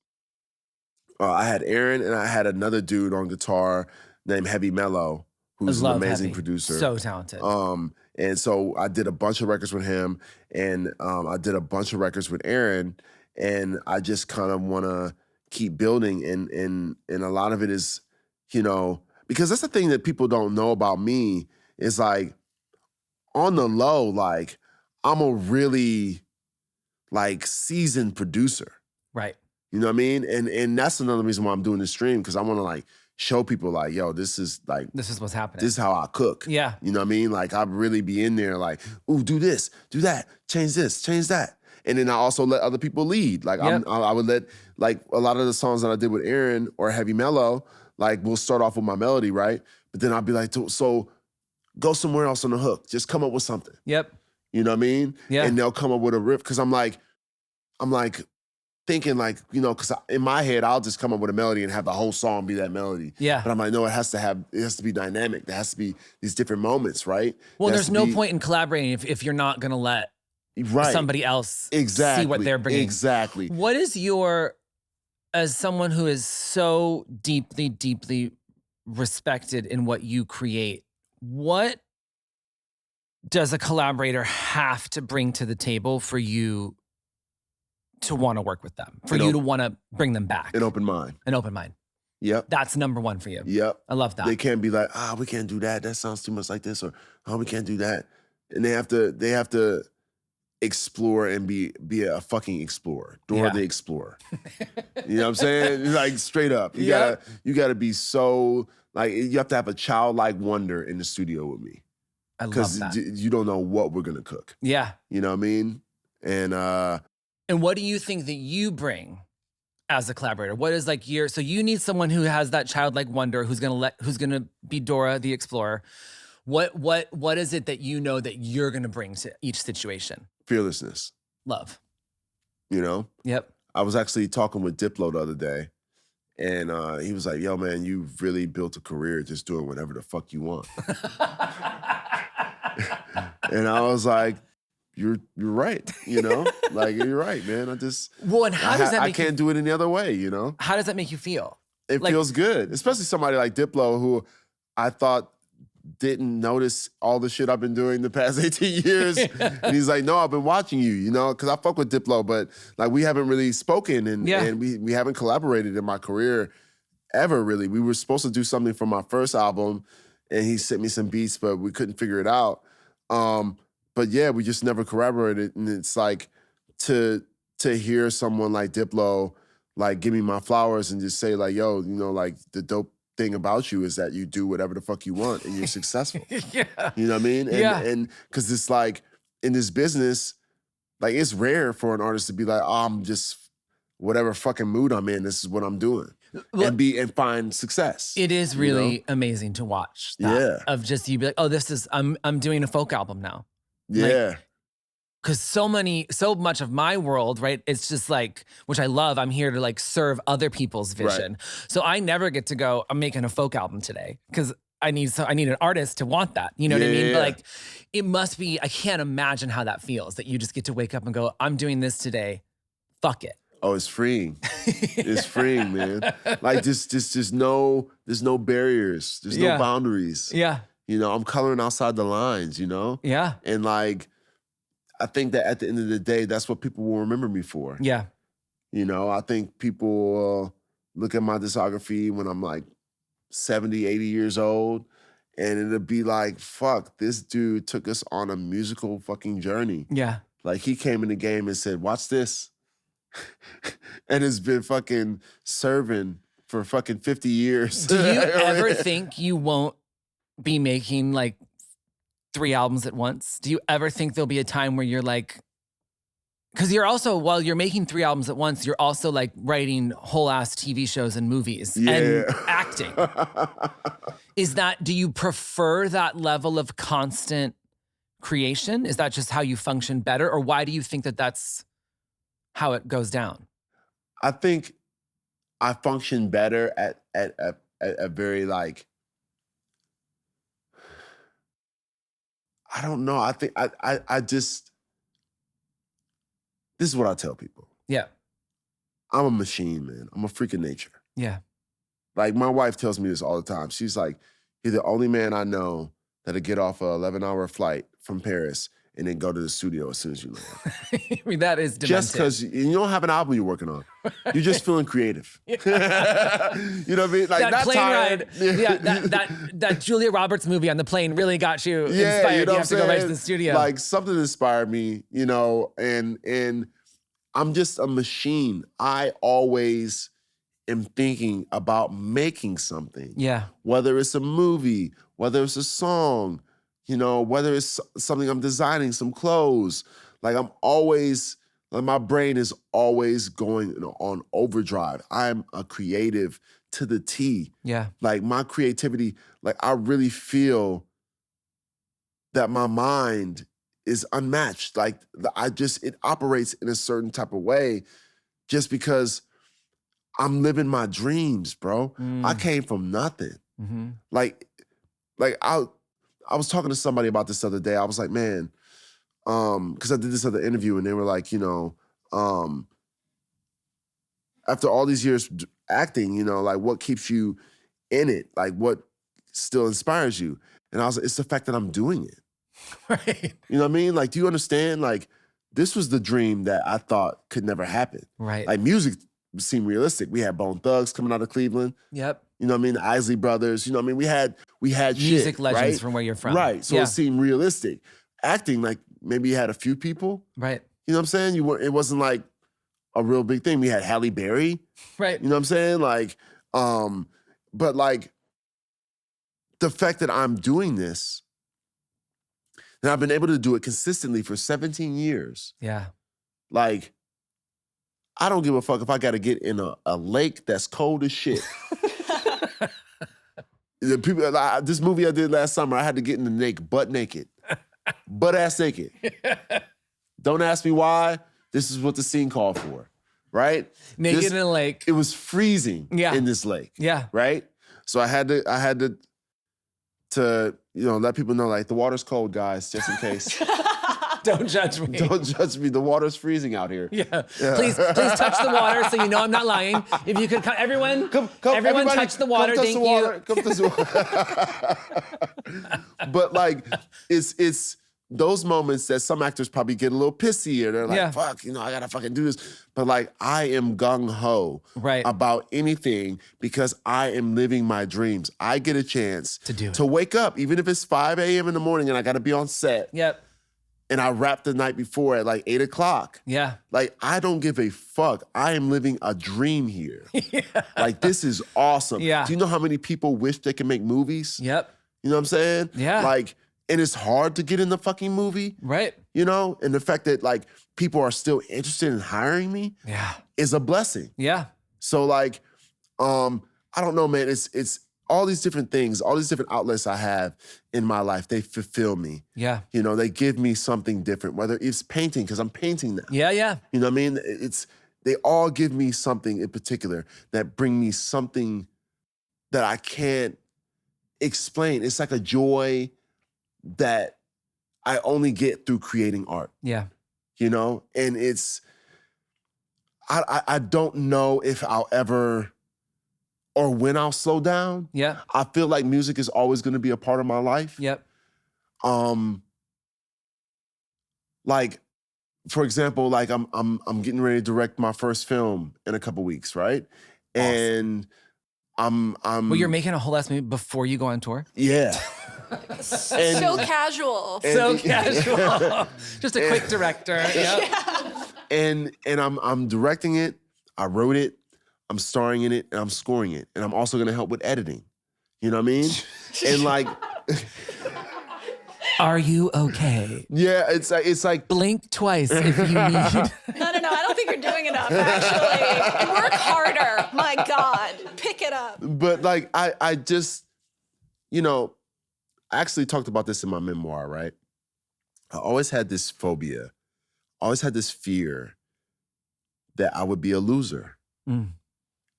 I had Aaron and I had another dude on guitar named Heavy Mellow, who's an amazing producer, so talented. And so I did a bunch of records with him, and I did a bunch of records with Aaron, and I just kind of want to keep building, and a lot of it is, you know, because that's the thing that people don't know about me is like on the low, like I'm a really like seasoned producer. Right. You know what I mean? And that's another reason why I'm doing this stream, because I want to like show people like, yo, this is what's happening. This is how I cook. Yeah. You know what I mean? Like I really be in there like, ooh, do this, do that, change this, change that. And then I also let other people lead. Like I would let, like a lot of the songs that I did with Aaron or Heavy Mellow, like we'll start off with my melody, right? But then I'll be like, so go somewhere else on the hook. Just come up with something. Yep. You know what I mean? Yeah. And they'll come up with a riff, because I'm like thinking like, you know, because in my head, I'll just come up with a melody and have the whole song be that melody. Yeah. But I'm like, no, it has to be dynamic. There has to be these different moments, right? Well, there's no point in collaborating if you're not going to let somebody else see what they're bringing. Exactly. What is as someone who is so deeply, deeply respected in what you create, what does a collaborator have to bring to the table for you to want to work with them, for you to want to bring them back? An open mind. An open mind. Yep. That's number one for you. Yep. I love that. They can't be like, we can't do that. That sounds too much like this, or we can't do that. And they have to explore and be a fucking explorer. Dora the Explorer. You know what I'm saying? Like straight up. You gotta be so like, you have to have a childlike wonder in the studio with me. I love that. Because you don't know what we're gonna cook. Yeah. You know what I mean? And what do you think that you bring as a collaborator? What is like so you need someone who has that childlike wonder, who's gonna be Dora the Explorer. What is it that you know that you're gonna bring to each situation? Fearlessness. Love. You know? Yep. I was actually talking with Diplo the other day, and he was like, yo, man, you've really built a career just doing whatever the fuck you want. And I was like, you're right, you know? Like, you're right, man. I can't do it any other way, you know? How does that make you feel? It feels good, especially somebody like Diplo, who I thought didn't notice all the shit I've been doing the past 18 years. And he's like, no, I've been watching you, you know? Because I fuck with Diplo, but like we haven't really spoken and we haven't collaborated in my career ever, really. We were supposed to do something for my first album, and he sent me some beats, but we couldn't figure it out. But yeah, we just never collaborated. And it's like to hear someone like Diplo like give me my flowers and just say like, yo, you know, like the dope thing about you is that you do whatever the fuck you want and you're successful. Yeah. You know what I mean? And because it's like in this business, like it's rare for an artist to be like, I'm just whatever fucking mood I'm in, this is what I'm doing. Well, and find success. It is really amazing to watch that. Yeah. Of just you be like, oh, I'm doing a folk album now. Yeah. Because so much of my world, right? It's just like, which I love. I'm here to like serve other people's vision. Right. So I never get to go, I'm making a folk album today because I need an artist to want that. You know what I mean? But like, it must be. I can't imagine how that feels. That you just get to wake up and go, I'm doing this today. Fuck it. Oh, it's freeing. It's freeing, man. Like there's no barriers. There's no boundaries. Yeah. You know, I'm coloring outside the lines. You know. Yeah. And like, I think that at the end of the day, that's what people will remember me for. Yeah. You know, I think people will look at my discography when I'm like 70, 80 years old, and it'll be like, fuck, this dude took us on a musical fucking journey. Yeah. Like, he came in the game and said, watch this. And it's been fucking serving for fucking 50 years. Do you ever think you won't be making like 3 albums at once? Do you ever think there'll be a time where you're like, because you're also, while you're making 3 albums at once, you're also like writing whole ass TV shows and movies and acting. Do you prefer that level of constant creation? Is that just how you function better? Or why do you think that that's how it goes down? I think I function better at very like, I don't know. I think I just, this is what I tell people. Yeah. I'm a machine, man. I'm a freak of nature. Yeah. Like, my wife tells me this all the time. She's like, you're the only man I know that'll get off a 11-hour flight from Paris and then go to the studio as soon as you land. I mean, that is demented. Just because you don't have an album you're working on. You're just feeling creative. You know what I mean? Like, that not plane tired. ride, yeah, that Julia Roberts movie on the plane really got you inspired. You know you what have to go right to the studio. Like, something inspired me, you know, and I'm just a machine. I always am thinking about making something. Yeah. Whether it's a movie, whether it's a song, you know, whether it's something I'm designing, some clothes. Like, I'm always, like, my brain is always going, you know, on overdrive. I'm a creative to the T. Yeah. Like, my creativity, like, I really feel that my mind is unmatched. Like, it operates in a certain type of way just because I'm living my dreams, bro. I came from nothing. Mm-hmm. Like I was talking to somebody about this the other day. I was like, man, because I did this other interview and they were like, you know, after all these years acting, you know, like, what keeps you in it? Like, what still inspires you? And I was like, it's the fact that I'm doing it. Right. You know what I mean? Like, do you understand? Like, this was the dream that I thought could never happen. Right. Like, music seemed realistic. We had Bone Thugs coming out of Cleveland. Yep. You know what I mean? The Isley Brothers. You know what I mean? We had music shit, legends right? from where you're from. Right. So it seemed realistic. Acting, like, maybe you had a few people. Right. You know what I'm saying? It wasn't like a real big thing. We had Halle Berry. Right. You know what I'm saying? Like, but like, the fact that I'm doing this, and I've been able to do it consistently for 17 years. Yeah. Like, I don't give a fuck if I got to get in a lake that's cold as shit. The people, this movie I did last summer, I had to get in the lake butt naked. Butt ass naked. Don't ask me why. This is what the scene called for, right? Naked in a lake. It was freezing in this lake. Yeah. Right? So I had to you know, let people know, like, the water's cold, guys, just in case. Don't judge me. Don't judge me. The water's freezing out here. Yeah. Please touch the water so you know I'm not lying. If you could, everyone touch the water. Thank you. Come touch the water. But like, it's those moments that some actors probably get a little pissy, or they're like, fuck, you know, I gotta fucking do this. But like, I am gung-ho about anything because I am living my dreams. I get a chance to wake up, even if it's 5 a.m. in the morning and I gotta be on set. Yep. And I wrapped the night before at like 8 o'clock. Yeah. Like, I don't give a fuck. I am living a dream here. Like, this is awesome. Yeah. Do you know how many people wish they could make movies? Yep. You know what I'm saying? Yeah. Like, and it's hard to get in the fucking movie. Right. You know? And the fact that, like, people are still interested in hiring me is a blessing. Yeah. So, like, I don't know, man. It's all these different things, all these different outlets I have in my life, they fulfill me. Yeah. You know, they give me something different, whether it's painting, because I'm painting now. Yeah, yeah. You know what I mean? They all give me something in particular that bring me something that I can't explain. It's like a joy that I only get through creating art. Yeah. You know? And I don't know if I'll ever, or when I'll slow down. Yeah. I feel like music is always going to be a part of my life. Yep. Like, for example, like I'm getting ready to direct my first film in a couple weeks, right? Awesome. And I'm Well, you're making a whole ass movie before you go on tour? yeah. So casual. So casual. Just a quick director. Yep. And I'm directing it. I wrote it. I'm starring in it, and I'm scoring it, and I'm also gonna help with editing. You know what I mean? And like, are you okay? yeah, it's like blink twice if you need. No, I don't think you're doing enough. Actually, work harder. My God, pick it up. But like, I just, you know, I actually talked about this in my memoir, right? I always had this phobia, always had this fear that I would be a loser. Mm.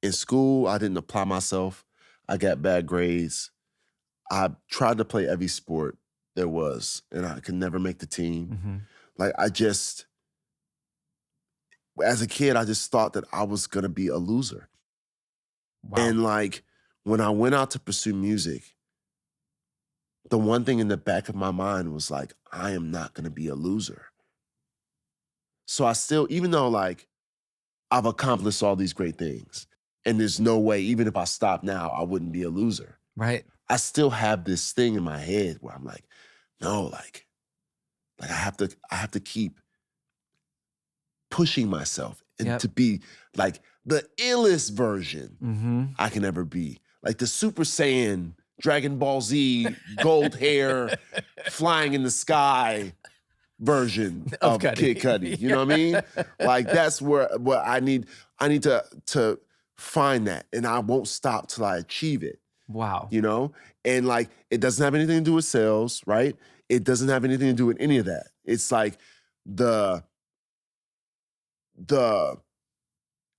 In school, I didn't apply myself. I got bad grades. I tried to play every sport there was, and I could never make the team. Mm-hmm. Like, as a kid, I just thought that I was gonna be a loser. Wow. And like, when I went out to pursue music, the one thing in the back of my mind was like, I am not gonna be a loser. So I still, even though like, I've accomplished all these great things, and there's no way, even if I stopped now, I wouldn't be a loser. Right. I still have this thing in my head where I'm like, no, like I have to keep pushing myself and to be like the illest version I can ever be. Like the Super Saiyan, Dragon Ball Z, gold hair, flying in the sky version of Kid Cudi. You know what I mean? Like that's where I need to find that, and I won't stop till I achieve it. Wow. You know? And like, it doesn't have anything to do with sales, right? It doesn't have anything to do with any of that. It's like the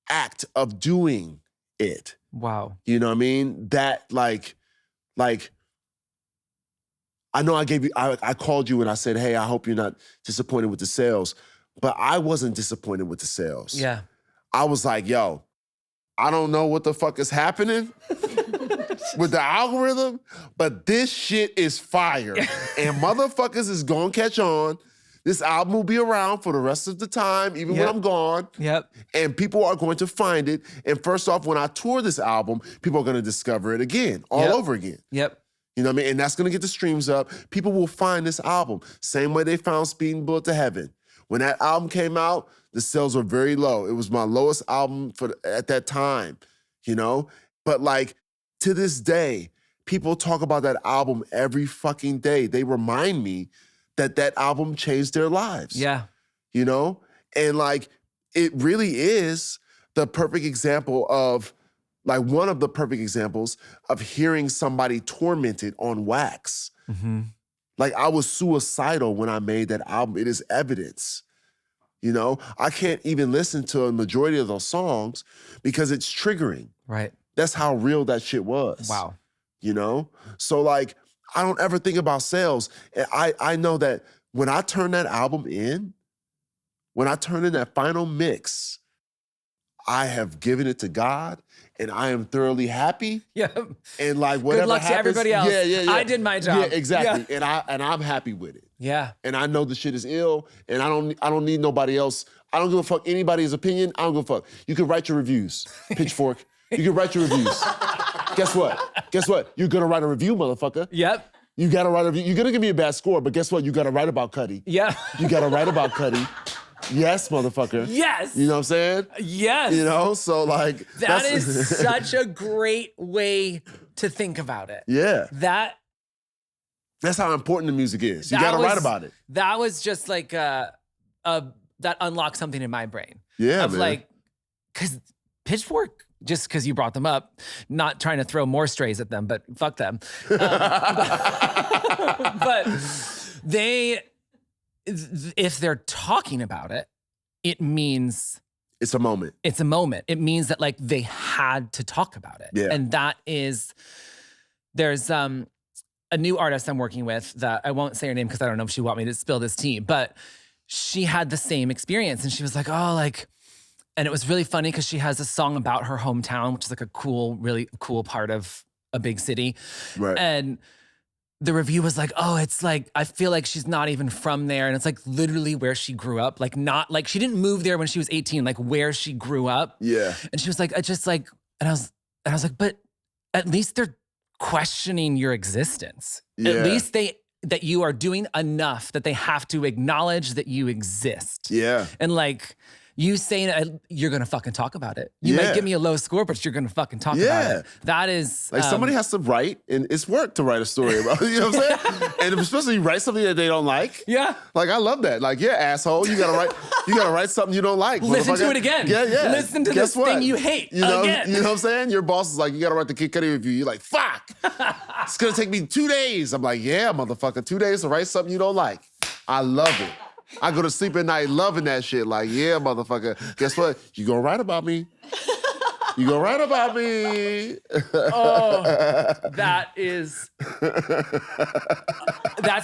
act of doing it. Wow. You know what I mean? That like, I know I called you and I said, hey, I hope you're not disappointed with the sales, but I wasn't disappointed with the sales. Yeah. I was like, yo, I don't know what the fuck is happening with the algorithm, but this shit is fire. And motherfuckers is gonna catch on. This album will be around for the rest of the time, even when I'm gone. Yep. And people are going to find it. And first off, when I tour this album, people are gonna discover it again, all over again. Yep. You know what I mean? And that's gonna get the streams up. People will find this album. Same way they found Speeding Bullet to Heaven. When that album came out, the sales were very low. It was my lowest album at that time, you know? But like, to this day, people talk about that album every fucking day. They remind me that album changed their lives. Yeah. You know? And like, it really is the perfect example of, like one of the perfect examples of hearing somebody tormented on wax. Mm-hmm. Like I was suicidal when I made that album. It is evidence. You know, I can't even listen to a majority of those songs because it's triggering. Right. That's how real that shit was. Wow. You know? So like, I don't ever think about sales. And I know that when I turn that album in, when I turn in that final mix, I have given it to God and I am thoroughly happy. Yeah. And like whatever good luck happens, to everybody else. Yeah. I did my job. Yeah, exactly. Yeah. And I'm happy with it. Yeah. And I know the shit is ill, and I don't need nobody else. I don't give a fuck anybody's opinion. I don't give a fuck. You can write your reviews, Pitchfork. You can write your reviews. Guess what? You're gonna write a review, motherfucker. Yep. You gotta write a review. You're gonna give me a bad score, but guess what? You gotta write about Cudi. Yeah. You gotta write about Cudi. Yes, motherfucker. Yes. You know what I'm saying? Yes. You know, so like that is such a great way to think about it. Yeah. That's how important the music is. You gotta write about it. That was just like that unlocked something in my brain. Yeah, of man. Like, cause Pitchfork, just because you brought them up, not trying to throw more strays at them, but fuck them. But if they're talking about it, it means it's a moment. It's a moment. It means that like they had to talk about it. Yeah. And there's a new artist I'm working with that I won't say her name because I don't know if she want me to spill this tea, but she had the same experience and she was like, oh, like, and it was really funny because she has a song about her hometown, which is like a cool, really cool part of a big city. Right. And the review was like, oh, it's like, I feel like she's not even from there. And it's like literally where she grew up. Like not like she didn't move there when she was 18, like where she grew up. Yeah. And she was like, I just like, and I was like, but at least they're questioning your existence. Yeah. At least that you are doing enough that they have to acknowledge that you exist. Yeah. And like, you saying you're gonna fucking talk about it. You might give me a low score, but you're gonna fucking talk about it. That is like somebody has to write, and it's work to write a story about. You know what I'm saying? And especially you write something that they don't like. Yeah. Like I love that. Like asshole, you gotta write something you don't like. Listen to it again. Yeah. Listen to this thing you hate again. You know what I'm saying? Your boss is like, you gotta write the Kid Cudi review. You're like, fuck. It's gonna take me 2 days. I'm like, yeah, motherfucker, 2 days to write something you don't like. I love it. I go to sleep at night loving that shit. Like, yeah, motherfucker. Guess what? You gonna write about me. You gonna write about me. Oh, that's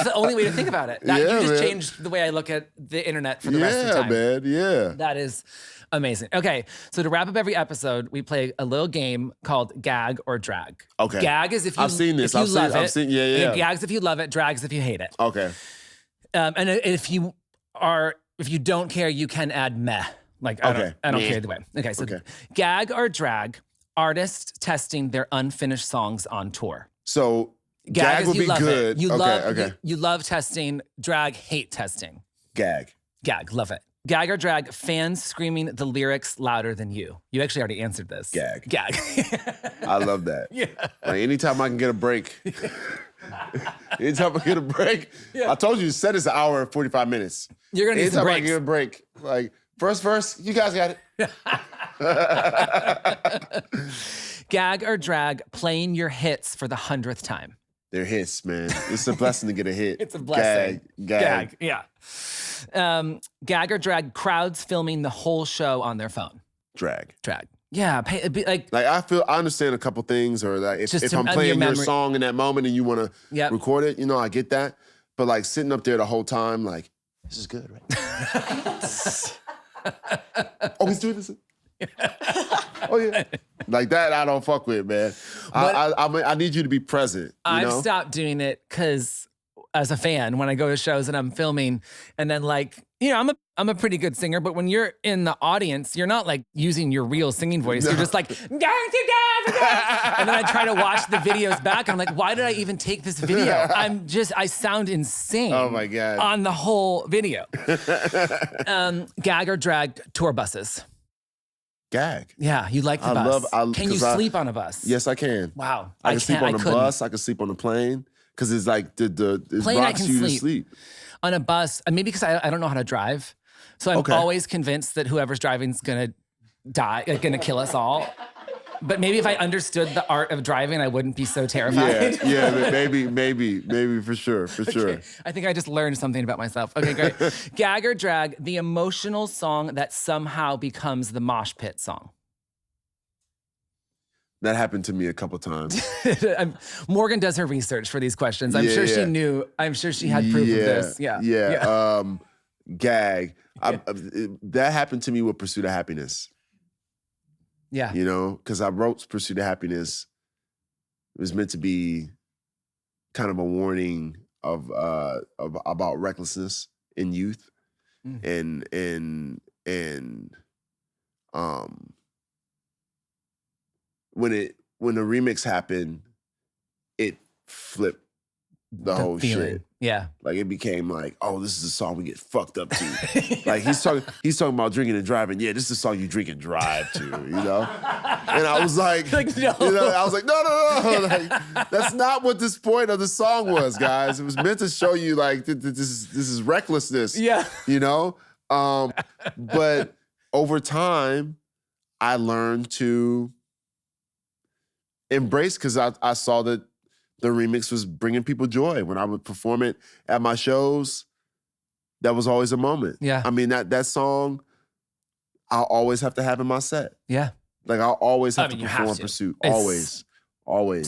the only way to think about it. You just changed the way I look at the internet for the rest of the time. Yeah, man, yeah. That is amazing. Okay, so to wrap up every episode, we play a little game called Gag or Drag. Okay. Gag is if you I've seen this. If you love I've it. seen, yeah. And gags if you love it, drags if you hate it. Okay. And if you don't care, you can add meh. Like, I don't care either way. Okay, so Gag or drag, artists testing their unfinished songs on tour. So gag would be good. You love testing, drag, hate testing. Gag, love it. Gag or drag, fans screaming the lyrics louder than you. You actually already answered this. Gag. I love that. Yeah. Like anytime I can get a break. Anytime I get a break. Yeah. I told you, set is an hour and 45 minutes. You're going to need some breaks. Anytime I get a break. Like, first verse, you guys got it. Gag or drag, playing your hits for the 100th time. They're hits, man. It's a blessing to get a hit. It's a blessing. Gag. Yeah. Gag or drag, crowds filming the whole show on their phone. Drag. Yeah, like I understand a couple things, or like if I'm playing your song in that moment and you want to record it, I get that. But like sitting up there the whole time, like, this is good, right? Oh, he's doing this. Oh yeah, like that I don't fuck with, man. I need you to be present. I've stopped doing it because as a fan, when I go to shows and I'm filming, and then like, I'm a pretty good singer, but when you're in the audience, you're not like using your real singing voice. You're just like, and then I try to watch the videos back. And I'm like, why did I even take this video? I sound insane. Oh my God. On the whole video. Gag or drag, tour buses. Gag. Yeah, you like the bus. Can you sleep on a bus? Yes, I can. Wow. I can sleep on a bus. I can sleep on a plane. Because it's like it plane, rocks you to sleep. On a bus, maybe because I don't know how to drive. So I'm always convinced that whoever's driving is going to die, going to kill us all. But maybe if I understood the art of driving, I wouldn't be so terrified. Yeah, maybe for sure. I think I just learned something about myself. Okay, great. Gag or drag, the emotional song that somehow becomes the mosh pit song. That happened to me a couple times. Morgan does her research for these questions. I'm sure she knew. I'm sure she had proof of this. Yeah. Gag. That happened to me with Pursuit of Happiness. Yeah. Because I wrote Pursuit of Happiness. It was meant to be kind of a warning of about recklessness in youth, and when the remix happened, it flipped the whole feeling. shit. Yeah. Like it became like, oh, this is a song we get fucked up to. Like he's talking about drinking and driving. Yeah, this is a song you drink and drive to, And I was like, no. I was like, no. Like, that's not what this point of the song was, guys. It was meant to show you like this is recklessness. Yeah. But over time, I learned to embrace, because I saw that the remix was bringing people joy. When I would perform it at my shows, that was always a moment. Yeah. I mean, that song, I'll always have to have in my set. Yeah. Like I'll always have to perform Pursuit. Always.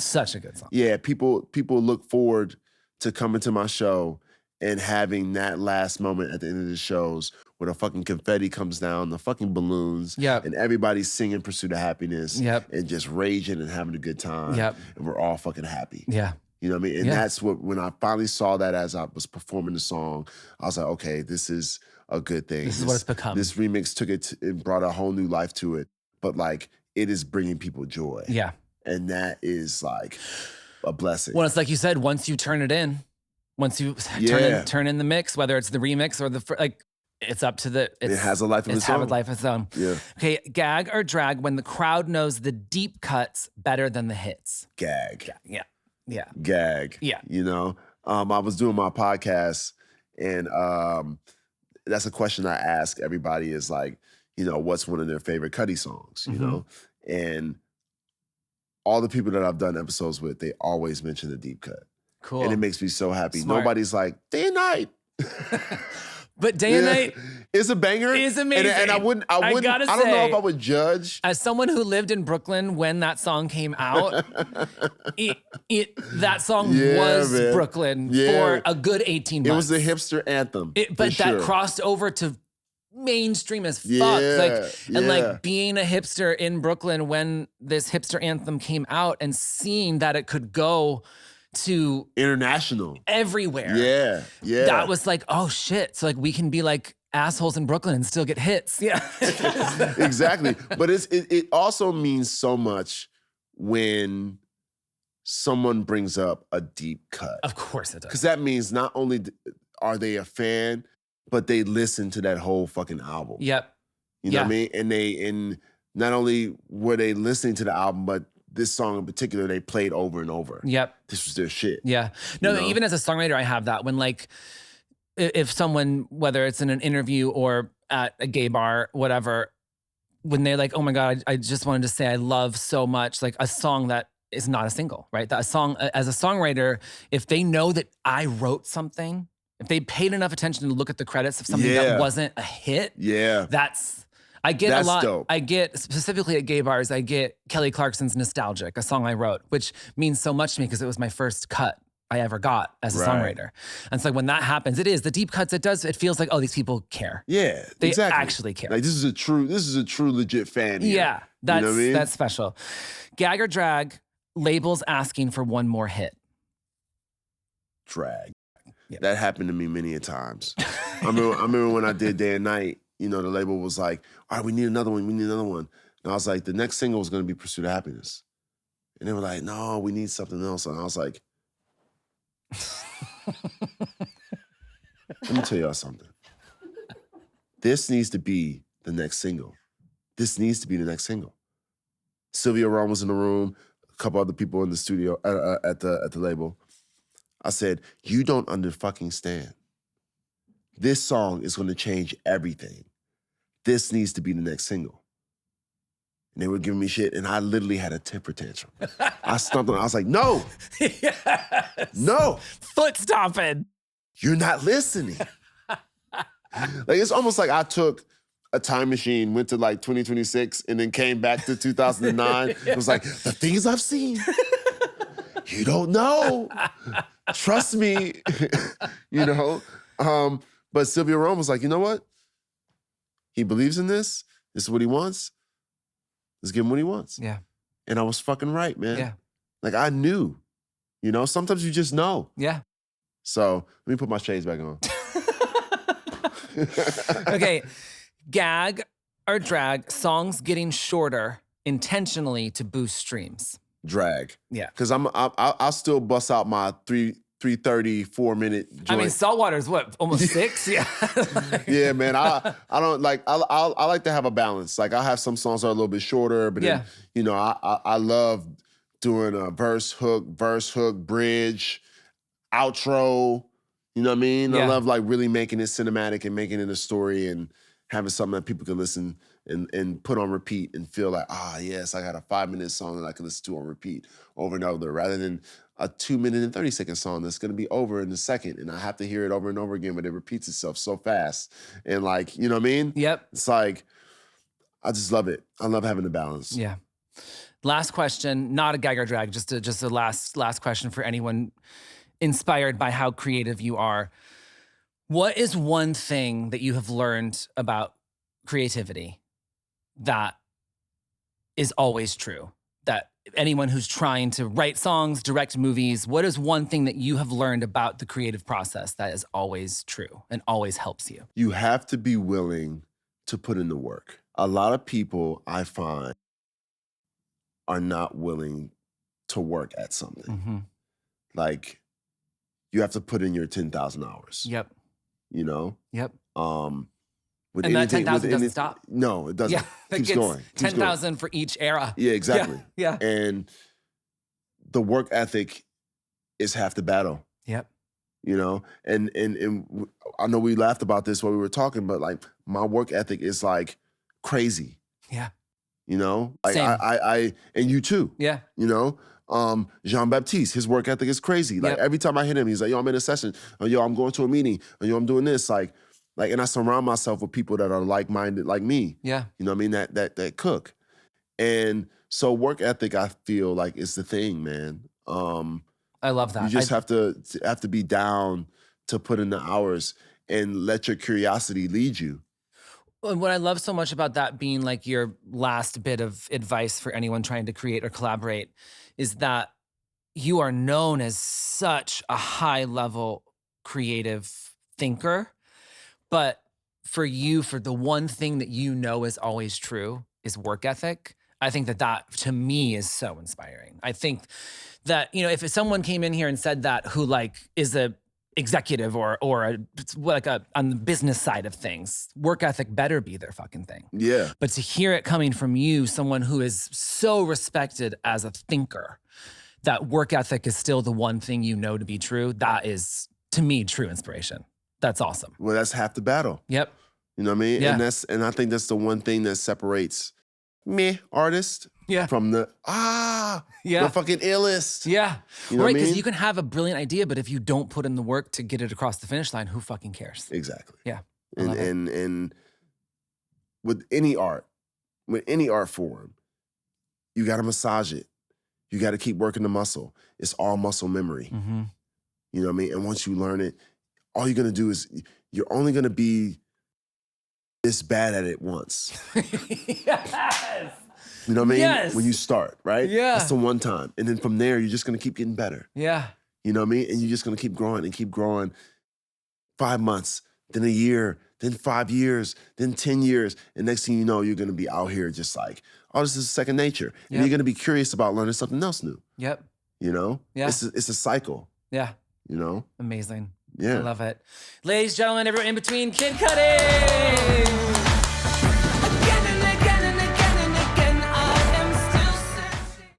Such a good song. Yeah, people look forward to coming to my show and having that last moment at the end of the shows where the fucking confetti comes down, the fucking balloons, and everybody's singing Pursuit of Happiness, and just raging and having a good time. And we're all fucking happy. Yeah. You know what I mean? And Yeah. that's when I finally saw that as I was performing the song, I was like, okay, this is a good thing. This is what it's become. This remix took it and brought a whole new life to it. But like, it is bringing people joy. Yeah. And that is like a blessing. Well, it's like you said, once you turn it in, once you turn in the mix, whether it's the remix or it's up to it has a life of its own. It's a life of its own. Yeah. Okay, gag or drag when the crowd knows the deep cuts better than the hits? Gag. Yeah. Yeah. Gag. Yeah. You know, I was doing my podcast and that's a question I ask everybody is like, you know, what's one of their favorite Cudi songs, you know? And all the people that I've done episodes with, they always mention the deep cut. Cool. And it makes me so happy. Smart. Nobody's like, Day and Night. But Day and Night is a banger. Is amazing. And I don't know if I would judge. As someone who lived in Brooklyn when that song came out, that song was man. Brooklyn for a good 18 months. It was the hipster anthem. But that crossed over to mainstream as fuck. And being a hipster in Brooklyn when this hipster anthem came out and seeing that it could go to international everywhere. Yeah. That was like, oh shit. So like we can be like assholes in Brooklyn and still get hits. Yeah. Exactly. But it also means so much when someone brings up a deep cut. Of course it does. Because that means not only are they a fan, but they listen to that whole fucking album. Yep. You know what I mean? And not only were they listening to the album, but this song in particular, they played over and over. Yep. This was their shit. Yeah. No, you know? Even as a songwriter, I have that when like, if someone, whether it's in an interview or at a gay bar, whatever, when they're like, oh my God, I just wanted to say I love so much, like a song that is not a single, right? That a song, as a songwriter, if they know that I wrote something, if they paid enough attention to look at the credits of something that wasn't a hit, I get a lot. Dope. I get, specifically at gay bars, I get Kelly Clarkson's Nostalgic, a song I wrote, which means so much to me because it was my first cut I ever got as a songwriter. And so when that happens, the deep cuts, it feels like, oh, these people care. Yeah, they exactly. actually care. Like this is a true legit fan here. Yeah, that's, you know what I mean? That's special. Gag or drag, labels asking for one more hit. Drag. Yeah. That happened to me many a times. I remember when I did Day and Night, you know, the label was like, all right, we need another one. And I was like, the next single is going to be Pursuit of Happiness. And they were like, no, we need something else. And I was like, let me tell y'all something. This needs to be the next single. Sylvia Rome was in the room, a couple other people in the studio at the label. I said, you don't understand. This song is going to change everything. This needs to be the next single. And they were giving me shit, and I literally had a temper tantrum. I stomped on it. I was like, no. Yes. No. Foot stomping. You're not listening. Like, it's almost like I took a time machine, went to like 2026, and then came back to 2009. It was like, the things I've seen, you don't know. Trust me. You know? But Sylvia Rome was like, you know what? He believes in this. This is what he wants. Let's give him what he wants. Yeah. And I was fucking right, man. Yeah. Like, I knew. You know, sometimes you just know. Yeah. So let me put my shades back on. Okay. Gag or drag, songs getting shorter intentionally to boost streams. Drag. Yeah. Because I'll still bust out my 3:30, 4-minute joint. I mean, Saltwater's what, almost 6? Yeah. Yeah, man. I don't like, I like to have a balance. Like, I'll have some songs that are a little bit shorter, but then, you know, I love doing a verse, hook, bridge, outro. You know what I mean? Yeah. I love like really making it cinematic and making it a story and having something that people can listen and put on repeat and feel like, yes, I got a 5-minute song that I can listen to on repeat over and over, rather than a 2-minute and 30-second song that's gonna be over in a second and I have to hear it over and over again, but it repeats itself so fast. And like, you know what I mean? Yep. It's like, I just love it. I love having the balance. Yeah. Last question, not a gag or drag, just a last question for anyone inspired by how creative you are. What is one thing that you have learned about creativity that is always true, that anyone who's trying to write songs, direct movies, what is one thing that you have learned about the creative process that is always true and always helps you? You have to be willing to put in the work. A lot of people I find are not willing to work at something. Mm-hmm. Like, you have to put in your 10,000 hours. Yep. You know? Yep. With And that anything- 10,000 with doesn't any- stop. No, it doesn't. Yeah. Keeps It's going. Keeps going. 10,000 for each era. Yeah, exactly. Yeah. And the work ethic is half the battle. Yep. You know, and I know we laughed about this while we were talking, but like my work ethic is like crazy. Yeah. You know, like Same. I and you too. Yeah. You know, Jean-Baptiste, his work ethic is crazy. Like Yep. every time I hit him, he's like, "Yo, I'm in a session. Or, yo, I'm going to a meeting. Or, yo, I'm doing this." Like, and I surround myself with people that are like-minded, like me. Yeah. You know what I mean? That cook. And so work ethic, I feel like, is the thing, man. I love that. You just have to be down to put in the hours and let your curiosity lead you. And what I love so much about that being like your last bit of advice for anyone trying to create or collaborate is that you are known as such a high level creative thinker. But for the one thing that you know is always true is work ethic. I think that to me is so inspiring. I think that, you know, if someone came in here and said that who like is a executive or on the business side of things, work ethic better be their fucking thing. Yeah. But to hear it coming from you, someone who is so respected as a thinker, that work ethic is still the one thing you know to be true, that is, to me, true inspiration. That's awesome. Well, that's half the battle. Yep. You know what I mean? Yeah. And I think that's the one thing that separates me, artist, Yeah. from the fucking illest. Yeah. You know right, what I because mean? you can have a brilliant idea, but if you don't put in the work to get it across the finish line, who fucking cares? Exactly. Yeah. I love it. And with any art form, you got to massage it. You got to keep working the muscle. It's all muscle memory. Mm-hmm. You know what I mean? And once you learn it, all you're going to do is you're only going to be this bad at it once. Yes. You know what I mean? Yes. When you start, right? Yeah. That's the one time. And then from there, you're just going to keep getting better. Yeah. You know what I mean? And you're just going to keep growing and keep growing. 5 months, then a year, then 5 years, then 10 years. And next thing you know, you're going to be out here just like, oh, this is second nature. And Yep. you're going to be curious about learning something else new. Yep. You know? Yeah. It's a cycle, Yeah. you know? Amazing. Yeah. I love it. Ladies, gentlemen, everyone in between, Kid Cudi!